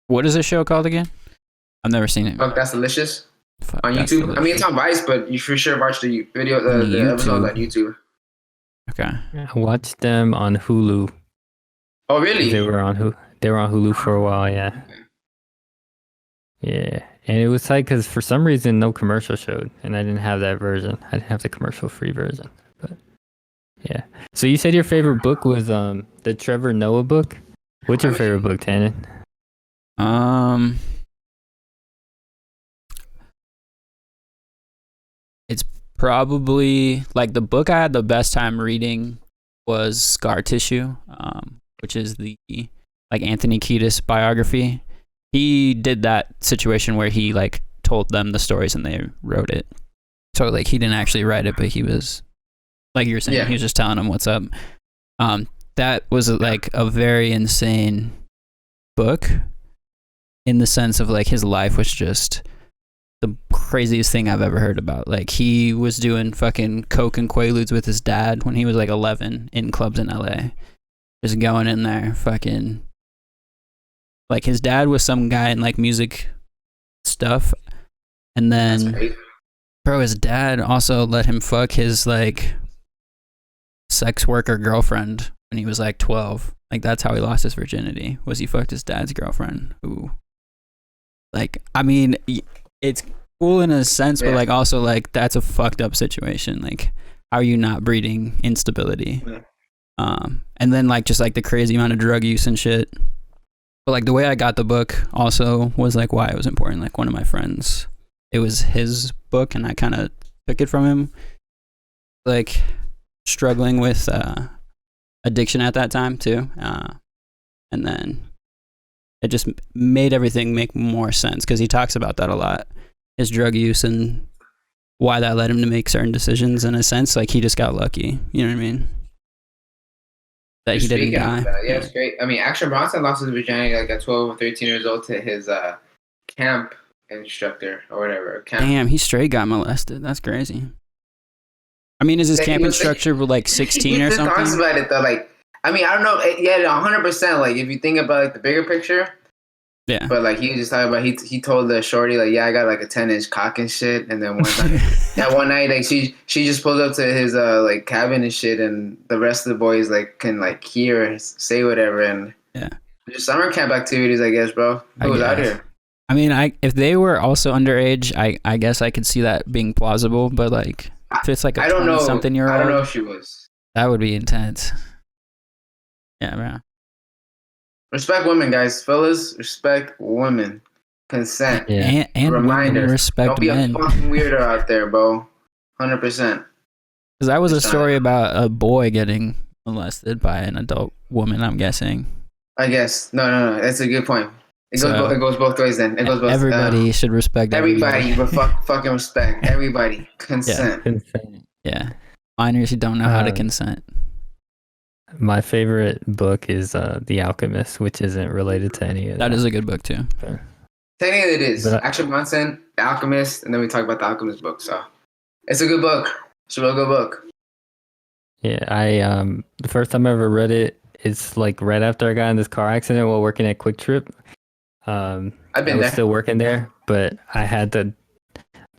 What is this show called again? I've never seen it. Fuck That's Delicious on YouTube. Delicious. I mean, it's on Vice, but you for sure watch the video, the episode on YouTube. Okay. I watched them on Hulu. Oh, really? They were on Hulu for a while, yeah. Yeah. And it was like, because for some reason, no commercial showed, and I didn't have that version. I didn't have the commercial-free version. But yeah. So you said your favorite book was the Trevor Noah book? What's your favorite book, Tannen? It's Probably like the book I had the best time reading was Scar Tissue, which is the like Anthony Kiedis biography. He did that situation where he like told them the stories and they wrote it. So like he didn't actually write it, but he was like you were saying, he was just telling them what's up. That was like a very insane book in the sense of like his life was just the craziest thing I've ever heard about. Like he was doing fucking coke and quaaludes with his dad when he was like 11 in clubs in LA. Just going in there fucking like his dad was some guy in like music stuff. And then bro, his dad also let him fuck his like sex worker girlfriend when he was like 12. Like that's how he lost his virginity, was he fucked his dad's girlfriend. Ooh. Like, I mean, it's cool in a sense, but like also like that's a fucked up situation. Like, how are you not breeding instability? And then like just like the crazy amount of drug use and shit. But like the way I got the book also was like why it was important. Like one of my friends, it was his book and I kind of took it from him. Like struggling with addiction at that time too. And then it just made everything make more sense because he talks about that a lot, his drug use and why that led him to make certain decisions. In a sense, like he just got lucky. You know what I mean? That he didn't die. Yeah, it's great. I mean, Action Bronson lost his virginity like at 12 or 13 years old to his camp instructor or whatever. Damn, he straight got molested. That's crazy. I mean, is his camp instructor like 16 or something? He talks about it though, like. I mean, I don't know. Yeah, 100%. Like, if you think about like the bigger picture, yeah. But like he was just talking about, he told the shorty like, yeah, I got like a 10-inch cock and shit. And then one night, like she just pulled up to his like cabin and shit, and the rest of the boys like can like hear, say whatever, and just summer camp activities, I guess, bro. Who was out here? I mean, if they were also underage, I guess I could see that being plausible. But like, if it's like a 20-something-year-old, I don't know if she was. That would be intense. Yeah, man. Respect women, guys. Fellas, respect women. Consent. Yeah. And reminder. Respect don't be men. a fucking weirdo out there, bro. 100%. Because that was a story about a boy getting molested by an adult woman, I'm guessing. I guess. No. That's a good point. It goes both ways then. It goes both. Everybody should respect everybody. But fucking respect. Everybody. Consent. Yeah, consent. Yeah. Minors who don't know how to consent. My favorite book is The Alchemist, which isn't related to any of that. That is a good book too. Technically it is. Action Bronson, The Alchemist, and then we talk about the Alchemist book. So it's a good book. It's a real good book. Yeah, I the first time I ever read it, it's like right after I got in this car accident while working at Quick Trip. I was still working there, but I had to.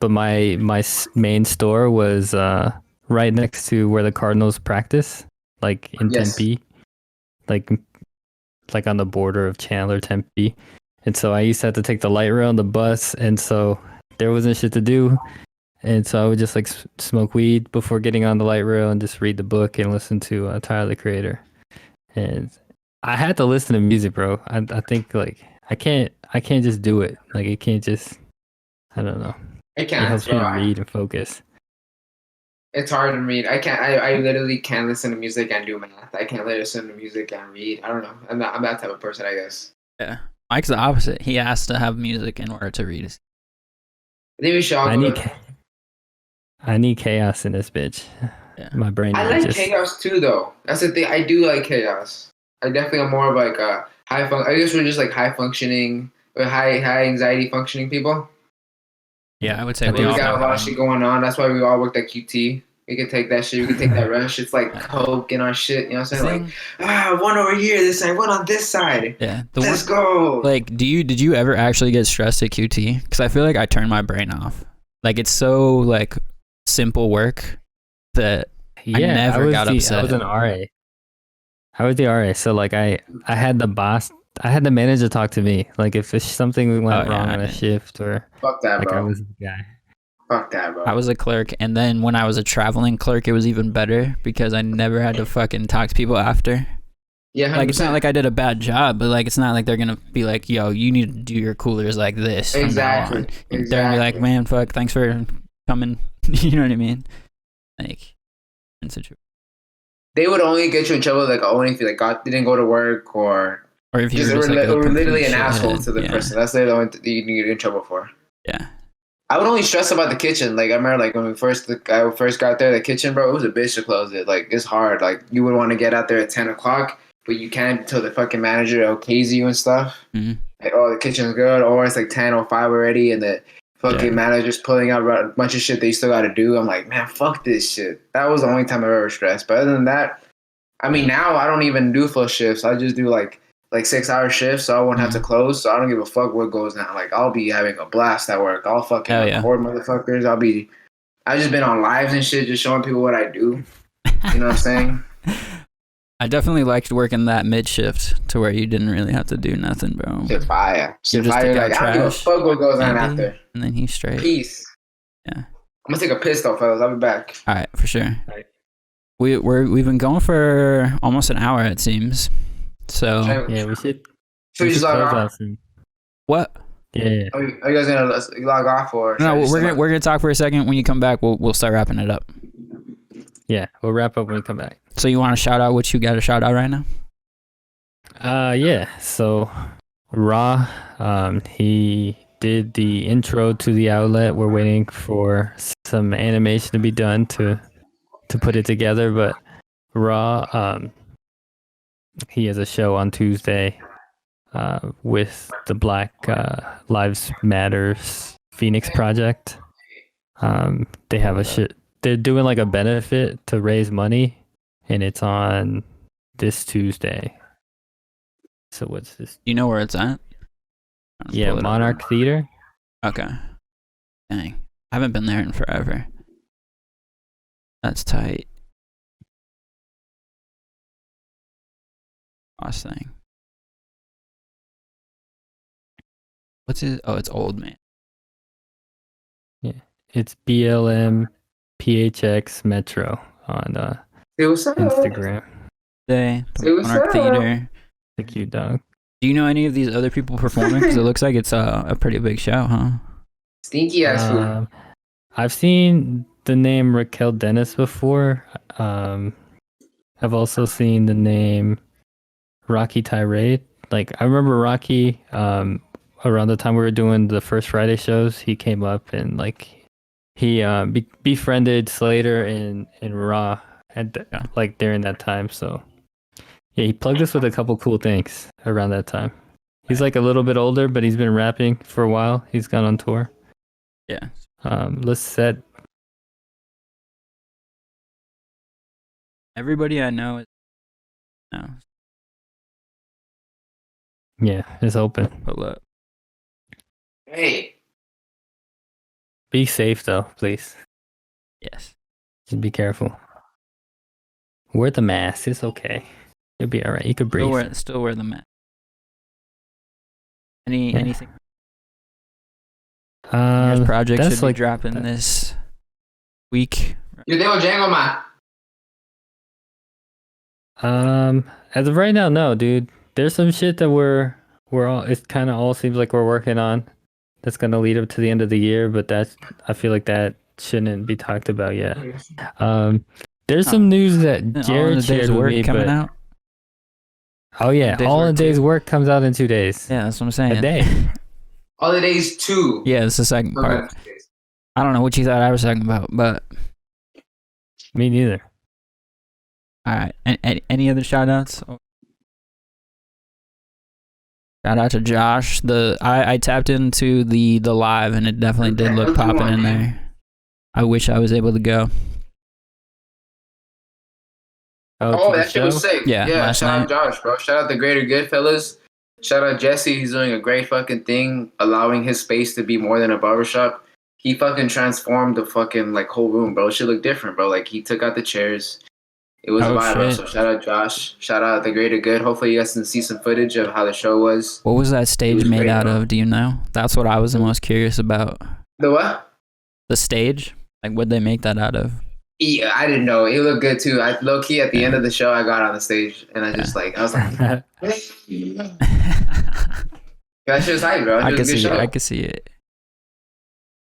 But my main store was right next to where the Cardinals practice. Like in Tempe, like on the border of Chandler, Tempe. And so I used to have to take the light rail on the bus, and so there wasn't shit to do. And so I would just like smoke weed before getting on the light rail and just read the book and listen to Tyler, the Creator. And I had to listen to music, bro. I think like I can't just do it. Like it can't just, I don't know. It can't. It helps me read and focus. It's hard to read. I literally can't listen to music and do math. I can't listen to music and read. I don't know. I'm that type of person, I guess. Yeah. Mike's the opposite. He has to have music in order to read. I think we should all I need chaos in this bitch. Yeah. My brain. I like chaos too, though. That's the thing. I do like chaos. I definitely am more of like a I guess we're just like high functioning or high anxiety functioning people. Yeah, I would say we got a lot of shit going on. That's why we all worked at QT. We could take that shit. We could take that rush. It's like coke in our shit. You know what I'm saying? Like, one over here, this side, one on this side. Yeah. Let's go. Like, did you ever actually get stressed at QT? Because I feel like I turned my brain off. Like, it's so like simple work that I never got upset. I was an RA. I was the RA. So like I had the boss. I had the manager talk to me. Like if something went wrong on a shift or fuck that, like bro. I was the guy. Fuck that, bro. I was a clerk, and then when I was a traveling clerk, it was even better because I never had to fucking talk to people after. Yeah, 100%. Like it's not like I did a bad job, but like it's not like they're gonna be like, "Yo, you need to do your coolers like this." Exactly. They're gonna be like, "Man, fuck, thanks for coming." You know what I mean? Like, in situation. They would only get you in trouble like only if you like didn't go to work or if you just were like or a literally an complete asshole shithead. to the person. That's the only thing you can get in trouble for. Yeah. I would only stress about the kitchen. Like I remember, like when I first got there, the kitchen, bro, it was a bitch to close it. Like it's hard. Like you would want to get out there at 10 o'clock, but you can't until the fucking manager okays you and stuff. Mm-hmm. Like, oh, the kitchen's good, or it's like 10:05 already, and the fucking manager's pulling out a bunch of shit that you still got to do. I'm like, man, fuck this shit. That was the only time I've ever stressed. But other than that, I mean, now I don't even do full shifts. I just do like 6-hour shifts, so I won't have to close. So I don't give a fuck what goes down. Like I'll be having a blast at work. I'll fucking record motherfuckers. I've just been on lives and shit, just showing people what I do. You know what I'm saying? I definitely liked working that mid shift to where you didn't really have to do nothing, bro. Shit fire. You just take out like, I don't give a fuck what goes on after. And then he's straight. Peace. Yeah. I'm gonna take a piss though, fellas. I'll be back. All right, for sure. All right. We've been going for almost an hour, it seems. So yeah, we should just log off. What? Yeah. Are you guys gonna log off or? No, we're gonna talk for a second. When you come back, we'll start wrapping it up. Yeah, we'll wrap up when we come back. So you want to shout out what you got to shout out right now? Yeah. So Raw, he did the intro to the outlet. We're waiting for some animation to be done to put it together, but Raw, he has a show on Tuesday with the Black Lives Matters Phoenix Project. They have a shit. They're doing like a benefit to raise money, and it's on this Tuesday. So what's this? You know where it's at? Yeah, Monarch Theater. Okay. Dang, I haven't been there in forever. That's tight. Last thing. What's it? Oh, it's Old Man. Yeah, it's BLM PHX Metro on Instagram. Monarch Theater. Thank you, dog. Do you know any of these other people performing? Because it looks like it's a pretty big show, huh? Stinky ass food. I've seen the name Raquel Dennis before. I've also seen the name Rocky Tirade. Like I remember Rocky. Around the time we were doing the First Friday shows, he came up and like he befriended Slater in Raw like during that time. So yeah, he plugged us with a couple cool things around that time. He's like a little bit older, but he's been rapping for a while. He's gone on tour. Yeah. Let's set. Everybody I know is no. Yeah, it's open. Pull up. Hey. Be safe though, please. Yes. Just be careful. Wear the mask. It's okay. You'll be all right. You could breathe. Still wear the mask. Anything? Projects should be dropping this week. You tengo Django, man. As of right now, no, dude. There's some shit that we're all. It kind of all seems like we're working on. That's gonna lead up to the end of the year, but I feel like that shouldn't be talked about yet. There's some news that Yared shared with me, coming out. Oh yeah, All in a Day's Work comes out in 2 days. Yeah, that's what I'm saying. A day. All the Days 2. Yeah, it's the second part. I don't know what you thought I was talking about, but me neither. All right. Any other shout outs? Shout out to Josh. I tapped into the live and it definitely did look popping in there. I wish I was able to go. Oh, that shit was sick. Yeah. Shout out Josh, bro. Shout out the Greater Good fellas. Shout out Jesse. He's doing a great fucking thing, allowing his space to be more than a barbershop. He fucking transformed the fucking like whole room, bro. It should look different, bro. Like he took out the chairs. It was a vibe, bro. So shout out Josh. Shout out the Greater Good. Hopefully you guys can see some footage of how the show was. What was that stage made out of? Do you know? That's what I was the most curious about. The what? The stage. Like what'd they make that out of? Yeah, I didn't know. It looked good too. I low key at the end of the show, I got on the stage and I was like, that shit was hype, bro. I can see it.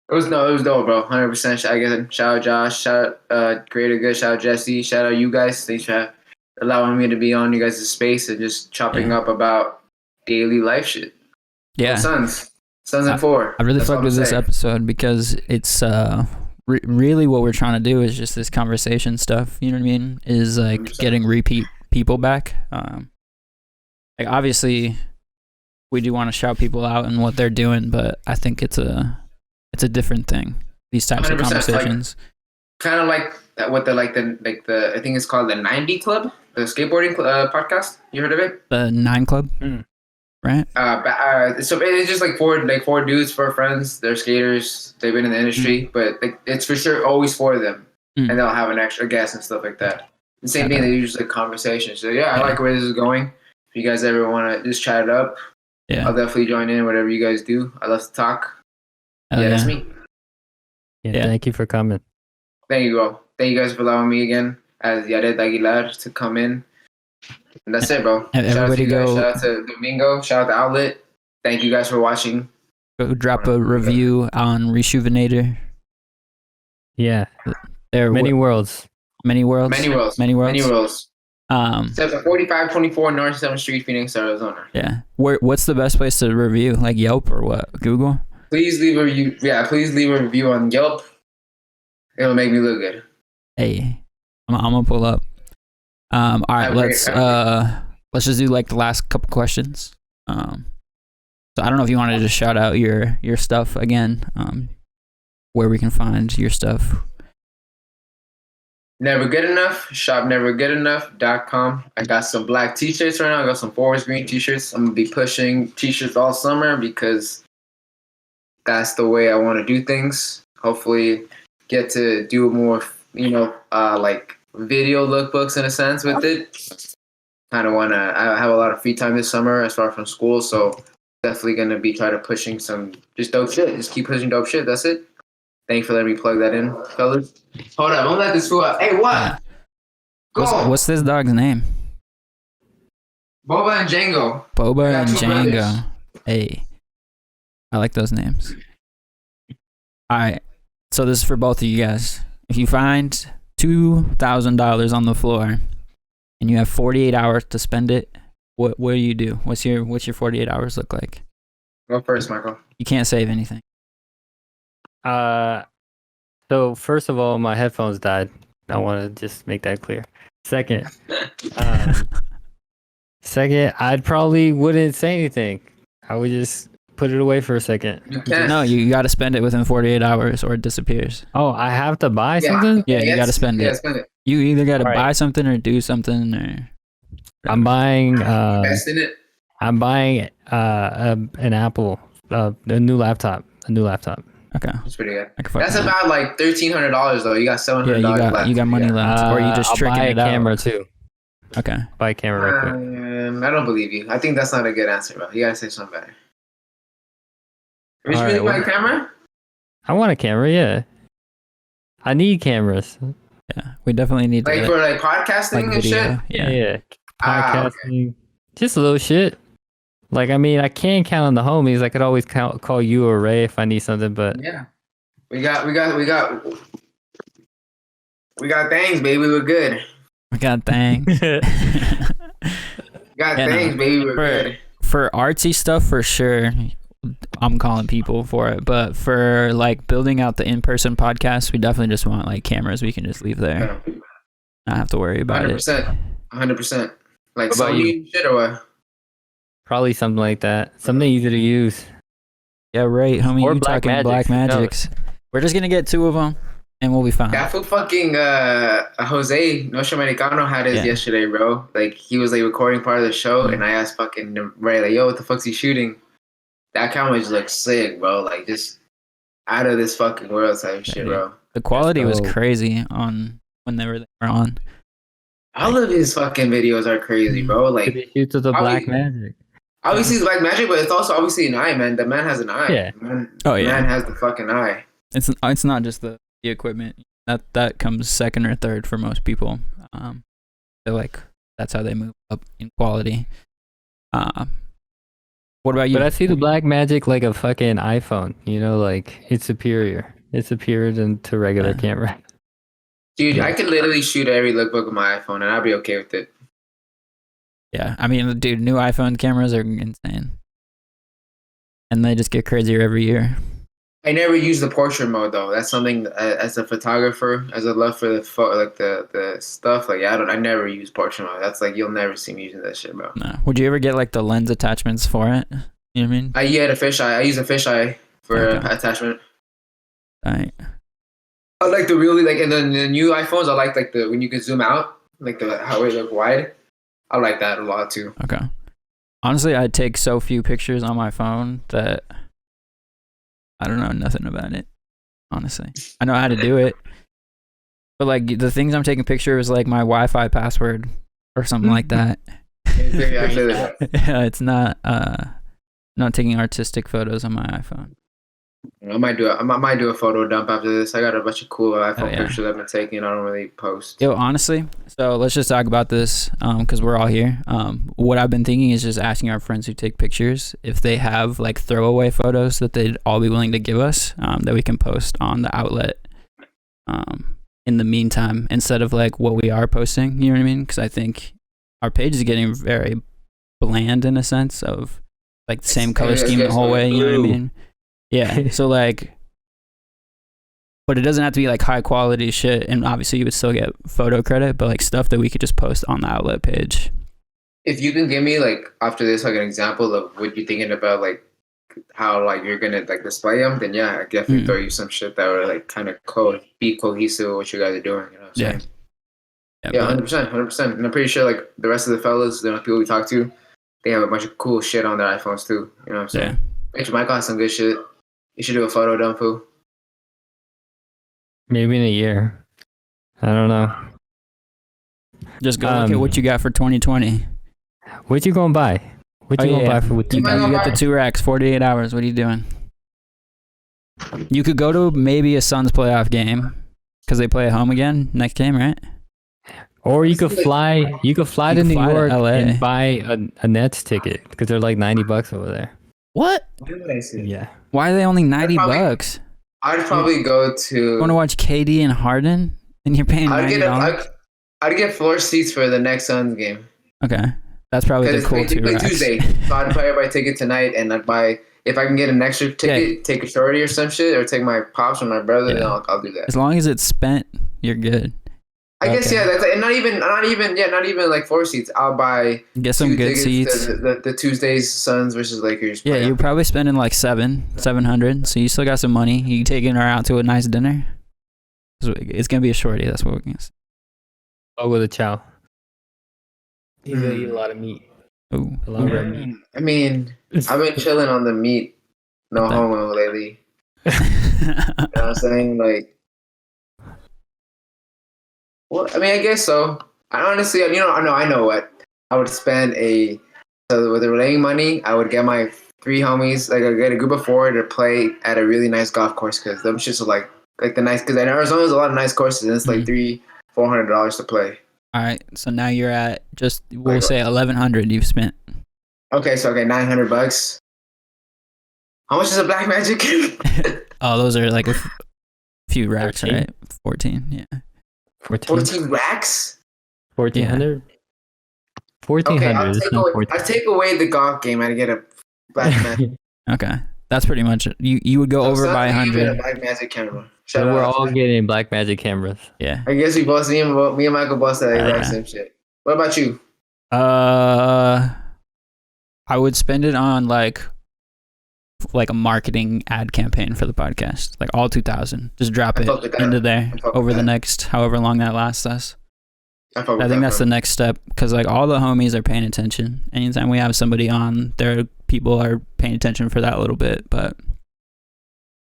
It was dope, bro. 100%. I guess shout out Josh, shout out Creator Good, shout out Jesse, shout out you guys. Thanks for allowing me to be on you guys' space and just chopping up about daily life shit. Yeah. Sons and four. I really fucked with this episode because it's really what we're trying to do is just this conversation stuff. You know what I mean? Is like 100%. Getting repeat people back. Like obviously, we do want to shout people out and what they're doing, but I think it's a different thing. These types of conversations. Kind of like what the I think it's called the 90 Club, the skateboarding podcast. You heard of it? The 9 Club, right? So it's just like four dudes, four friends. They're skaters. They've been in the industry, but like it's for sure always for them, and they'll have an extra guest and stuff like that. The same thing. They usually conversation. So I like where this is going. If you guys ever want to just chat it up, I'll definitely join in. Whatever you guys do, I love to talk. That's me. Yeah, thank you for coming. Thank you, bro. Thank you guys for allowing me again as Yared Aguilar to come in. And that's it, bro. And everybody shout out to Domingo. Shout out to Outlet. Thank you guys for watching. Go drop a review on Reshoevnator. Yeah. There are many worlds. Many worlds. Except for 4524 North 7th Street, Phoenix, Arizona. Yeah. What's the best place to review? Like Yelp or what? Google? Please leave a review. Yeah, please leave a review on Yelp. It'll make me look good. Hey, I'm gonna pull up. All right, let's just do like the last couple questions. So I don't know if you wanted to just shout out your stuff again. Where we can find your stuff. Never Good Enough, shopnevergoodenough.com. I got some black t-shirts right now. I got some forest green t-shirts. I'm going to be pushing t-shirts all summer because that's the way I want to do things. Hopefully get to do more, like video lookbooks in a sense with it. I have a lot of free time this summer as far from school, so definitely going to be trying to pushing some just dope shit. Just keep pushing dope shit. That's it. Thanks for letting me plug that in, fellas. Hold up, don't let this fool up. Hey, what? Go. What's this dog's name? Boba and Django. Boba and Django. Hey, I like those names. All right, so this is for both of you guys. If you find $2,000 on the floor and you have 48 hours to spend it, what do you do? What's your 48 hours look like? Go first, Michael. You can't save anything. So first of all, my headphones died. I want to just make that clear. Second, I probably wouldn't say anything. I would just put it away for a second. No, you got to spend it within 48 hours or it disappears. Oh, I have to buy something? Yeah, you got to spend it. Spend it. You either got to buy something or do something or... I'm buying... Invest in it. I'm buying an Apple, a new laptop. Okay. That's pretty good. That's about like $1,300 though. You got $700 left. You got money left, or you just tricking it out. I'll buy a camera too. Okay. Buy a camera real quick. I don't believe you. I think that's not a good answer, bro. You gotta say something better. Would you really buy a camera? I want a camera, yeah. I need cameras. Yeah, we definitely need like for like podcasting like and video. shit. Yeah. Podcasting, okay. Just a little shit. Like, I mean, I can't count on the homies. I could always call you or Ray if I need something, but yeah, we got things, baby. We're good. We got things. Things, baby. We're good. For artsy stuff, for sure, I'm calling people for it. But for like building out the in-person podcast, we definitely just want like cameras we can just leave there. Not have to worry about 100%, 100%. Like Sony shit or what? Probably something like that. Something easy to use. Yeah, right, homie. Or you Black talking Black Magics. We're just gonna get 2 of them, and we'll be fine. That fool fucking Jose Noche Americano had his yesterday, bro. Like he was like recording part of the show, and I asked fucking Ray like, "Yo, what the fuck's he shooting?" That camera just looks sick, bro. Like just out of this fucking world type of shit, bro. The quality was crazy on when they were on. All of his fucking videos are crazy, bro. Like he shoots with the Black Magic. Obviously, it's Black Magic, but it's also obviously an eye, man. The man has an eye. Yeah. Man, man has the fucking eye. It's not just the equipment that comes second or third for most people. They're like that's how they move up in quality. What about you? But I see the black magic like a fucking iPhone. You know, like it's superior. It's superior than to regular Yeah. camera. Dude, Yeah. I could literally shoot every lookbook on my iPhone, and I'd be okay with it. Yeah, I mean, dude, new iPhone cameras are insane, and they just get crazier every year. I never use the portrait mode though. That's something as a photographer, as a love for the the stuff. Like I never use portrait mode. That's like you'll never see me using that shit, bro. No. Would you ever get like the lens attachments for it? You know what I mean? I use a fisheye for Okay. attachment. Right. I like the really like in the new iPhones. I like the when you can zoom out, like how it look wide. I like that a lot too. Okay. Honestly, I take so few pictures on my phone that I don't know nothing about it. Honestly, I know how to do it, but like the things I'm taking pictures is like my Wi-Fi password or something like that. I feel it. Yeah, it's not not taking artistic photos on my iPhone. I might do a photo dump after this. I got a bunch of cool iPhone yeah. pictures I've been taking. I don't really post. Yo, honestly, so let's just talk about this because we're all here. What I've been thinking is just asking our friends who take pictures if they have like throwaway photos that they'd all be willing to give us that we can post on the outlet in the meantime instead of like what we are posting. You know what I mean? Because I think our page is getting very bland in a sense of like the same color scheme the whole way. You know what I mean? Yeah. So like. But it doesn't have to be like high quality shit, and obviously you would still get photo credit, but like stuff that we could just post on the outlet page. If you can give me like after this like an example of what you're thinking about, like how like you're gonna like display them, then yeah, I definitely throw you some shit that would like kind of be cohesive with what you guys are doing. You know what I'm saying? Yeah, 100%. And I'm pretty sure like the rest of the fellas, the people we talk to, they have a bunch of cool shit on their iPhones too. You know what I'm saying? Mitch Michael has some good shit. You should do a photo dump, fool. Maybe in a year. I don't know. Just go look at what you got for 2020. What you gonna buy? What you gonna buy for what you got the 2 racks, 48 hours. What are you doing? You could go to maybe a Suns playoff game because they play at home again next game, right? Or you could fly. You could fly to New York and buy a Nets ticket because they're like $90 over there. What? Yeah. Why are they only $90? I'd probably go to. You want to watch KD and Harden, and you're paying $90? I'd get floor seats for the next Suns game. Okay, that's probably the cool too. Like Tuesday, so I'd probably buy a ticket tonight, and I'd buy if I can get an extra ticket, take a shorty or some shit, or take my pops or my brother. Then I'll do that. As long as it's spent, you're good. I guess that's and not even like floor seats. I'll buy get some good seats. The Tuesdays Suns versus Lakers. Yeah, you're probably spending like $700, so you still got some money. You taking her out to a nice dinner. It's gonna be a shorty. That's what we're gonna say. Oh, with a chow. He's gonna eat a lot of meat. Ooh. A lot of red meat. I mean, I've been chilling on the meat, no homo lately. You know what I'm saying? Like. Well, I mean, I guess so. I honestly, I know what I would spend so with the relating money, I would get my 3 homies, like I get a group of 4 to play at a really nice golf course because them shits are like the nice, because in Arizona there's a lot of nice courses and it's like $300-$400 to play. All right, so now you're at we'll say $1,100 you've spent. Okay, so $900. How much is a black magic? Oh, those are like a few racks, 13? Right? 14, yeah. 14 racks? 1,400? 1,400. Okay, I'll take away the golf game and get a black magic. Okay, that's pretty much it. You would go over by 100. A black magic camera. So we're all getting black magic cameras. Yeah. I guess we both me and Michael both that exact same shit. What about you? I would spend it on like a marketing ad campaign for the podcast, like all 2,000. Just drop it into there over the next however long that lasts us. I think that's the next step because like all the homies are paying attention. Anytime we have somebody on, there people are paying attention for that a little bit, but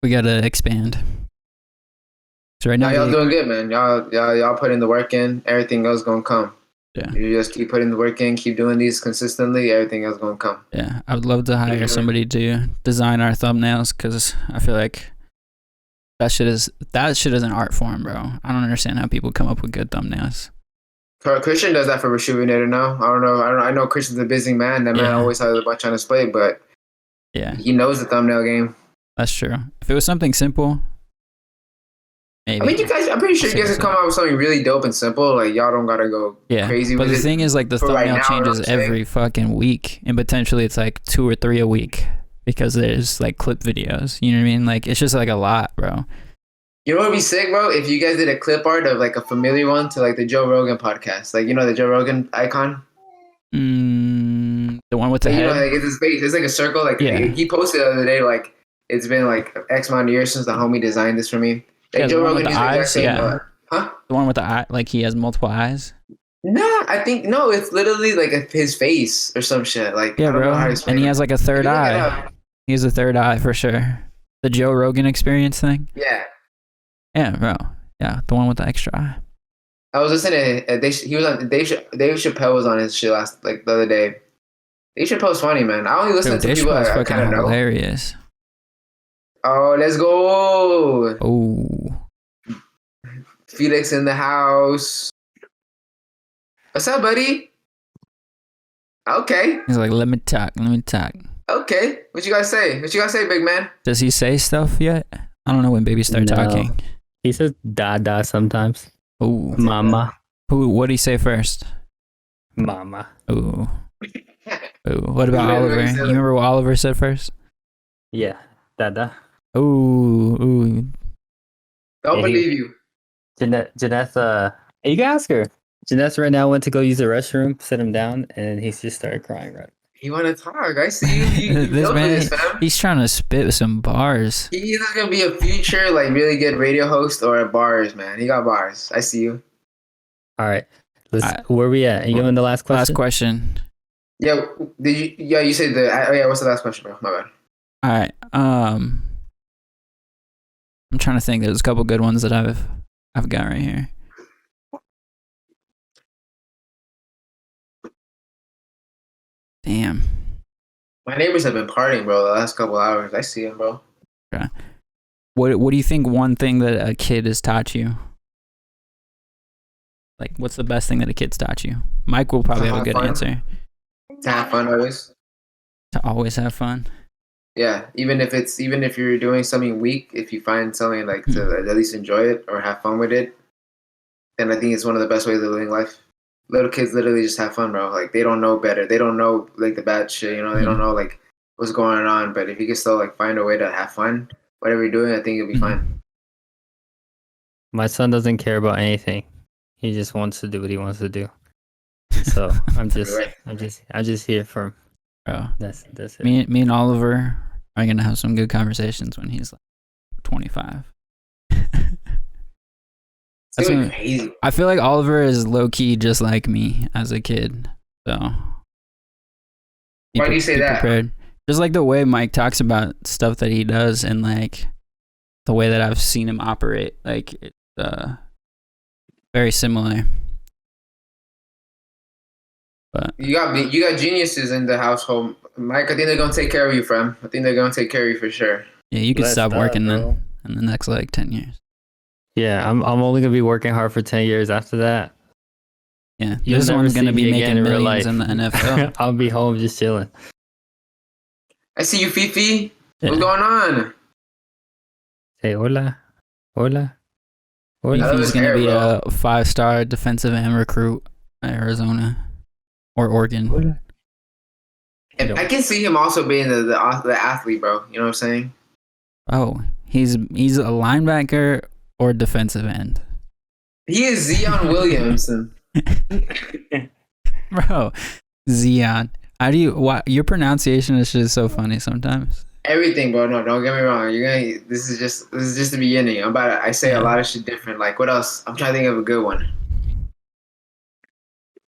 we gotta expand. So right now, y'all doing good, man. Y'all putting the work in. Everything else gonna come. Yeah. You just keep putting the work in, keep doing these consistently, everything else gonna come. Yeah, I would love to hire somebody to design our thumbnails because I feel like that shit is an art form, bro. I don't understand how people come up with good thumbnails. Christian does that for Rejuvenator now. I don't know. I know Christian's a busy man. That man always has a bunch on his plate, but Yeah, He knows the thumbnail game. that's true. If it was something simple, maybe. I mean, I'm pretty sure you guys can come out with something really dope and simple. Like, y'all don't gotta go crazy but with it. the thing is, like, the thumbnail changes every fucking week, and potentially it's like 2 or 3 a week because there's like clip videos. You know what I mean? Like, it's just like a lot, bro. You know what would be sick, bro? If you guys did a clip art of like a familiar one to like the Joe Rogan podcast, like, you know, the Joe Rogan icon. The one with the head. You know, like, it's his face. It's like a circle. Like, he posted the other day, like, it's been like X amount of years since the homie designed this for me. Like, Joe Rogan with the eyes. Huh? The one with the eye, like he has multiple eyes. Nah, I think no. It's literally like his face or some shit. Like, I don't know how to explain. And he has like a third eye. He has a third eye for sure. The Joe Rogan Experience thing. Yeah. Yeah, bro. Yeah, the one with the extra eye. I was listening to he was on Dave Chappelle was on his shit the other day. Dave Chappelle's funny, man. I only listen to people I kind of know. Hilarious. Oh, let's go. Oh. Felix in the house. What's up, buddy? Okay. He's like, let me talk. Okay. What you guys say? Big man? Does he say stuff yet? I don't know when babies start talking. He says dada sometimes. Oh. Mama. What'd he say first? Mama. Oh. What about Oliver? You remember what Oliver said first? Yeah. Dada. Ooh. Don't believe you. Jeanette's you can ask her. Jeanette's right now went to go use the restroom, sit him down, and he just started crying right. He want to talk. I see you. This man, he's trying to spit with some bars. He's either gonna be a future like really good radio host or bars, man. He got bars. I see you. All right. Where we at? Are you in the last question? Last question. Yeah. Did you? Yeah. You said what's the last question, bro? My bad. All right. I'm trying to think. There's a couple good ones that I've got right here. Damn. My neighbors have been partying, bro, the last couple hours. I see them, bro. Okay. What do you think one thing that a kid has taught you? Like, what's the best thing that a kid's taught you? Mike will probably have a good answer. To have fun always. To always have fun. Yeah, even if you're doing something weak, if you find something like to at least enjoy it or have fun with it, then I think it's one of the best ways of living life. Little kids literally just have fun, bro. Like, they don't know better. They don't know like the bad shit, you know. They don't know like what's going on. But if you can still like find a way to have fun, whatever you're doing, I think it'll be fine. My son doesn't care about anything. He just wants to do what he wants to do. So I'm just here for him. Oh, that's it. Me and Oliver are gonna have some good conversations when he's like 25. That's crazy. I feel like Oliver is low key just like me as a kid. So why do you say that? Prepared. Just like the way Mike talks about stuff that he does, and like the way that I've seen him operate, like it's very similar. But you got geniuses in the household, Mike. I think they're gonna take care of you, friend. I think they're gonna take care of you for sure. Yeah, you could stop working then in the next like 10 years. Yeah, I'm only gonna be working hard for 10 years after that. Yeah, this one's gonna be making millions in the NFL. I'll be home just chilling. I see you, Fifi. Yeah. What's going on? Hey, hola. Fifi's gonna be a 5-star defensive end recruit at Arizona or Oregon. Hola. And I can see him also being the athlete, bro. You know what I'm saying? Oh, he's a linebacker or defensive end. He is Zion Williamson. Bro, Zion. Your pronunciation is just so funny sometimes. Everything, bro. No, don't get me wrong. This is just the beginning. I say a lot of shit different. Like, what else? I'm trying to think of a good one.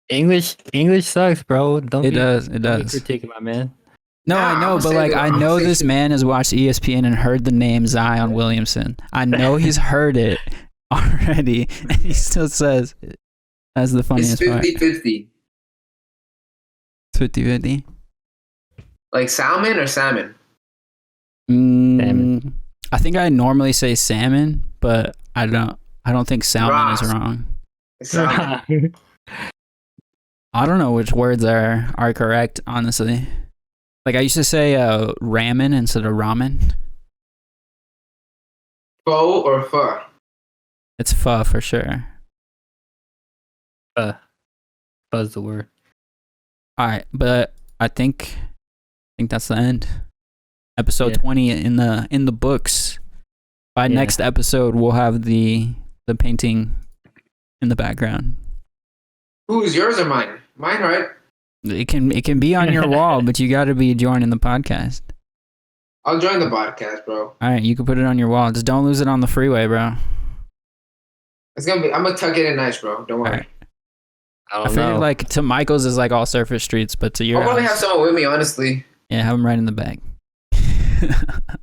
English sucks, bro. It does. Critiquing my man. No, I know, but like I know this man has watched ESPN and heard the name Zion Williamson. I know he's heard it already, and he still says that's the funniest part. It's 50-50. It's 50-50. Like salmon or salmon? Salmon. I think I normally say salmon, but I don't think salmon is wrong. Salmon. I don't know which words are correct, honestly. Like I used to say ramen instead of ramen. Pho or pho? It's pho for sure. Buzz the word. All right, but I think that's the end. Episode 20 in the books. By next episode, we'll have the painting in the background. Who's yours or mine? Mine, right? It can be on your wall, but you got to be joining the podcast. I'll join the podcast, bro. All right, you can put it on your wall. Just don't lose it on the freeway, bro. It's gonna be. I'm gonna tuck it in nice, bro. Don't worry. Right. I I figured like to Michael's is like all surface streets, but to your I'll probably have someone with me, honestly. Yeah, have him right in the back.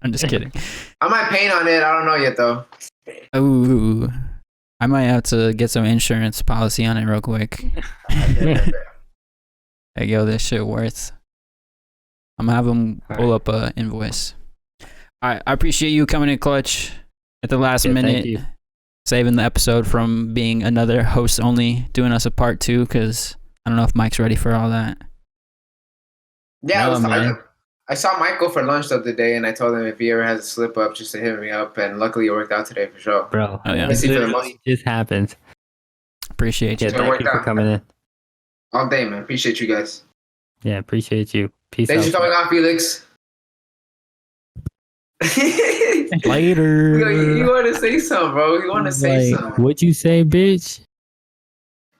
I'm just kidding. I might paint on it. I don't know yet, though. Ooh, I might have to get some insurance policy on it real quick. Hey, yo, this shit worth. I'm gonna have him pull up a invoice. All right, I appreciate you coming in clutch at the last minute, saving the episode from being another host only, doing us a part 2 because I don't know if Mike's ready for all that. Yeah, I saw Michael for lunch the other day, and I told him if he ever has a slip up, just to hit me up. And luckily, it worked out today for sure. Bro, oh, yeah. It just happened. Appreciate you. Yeah, thank you for coming in. All day, man. Appreciate you guys. Yeah, appreciate you. Peace out. Thanks for coming on, Felix. Later. You want to say something, bro. You want to say something. What'd you say, bitch?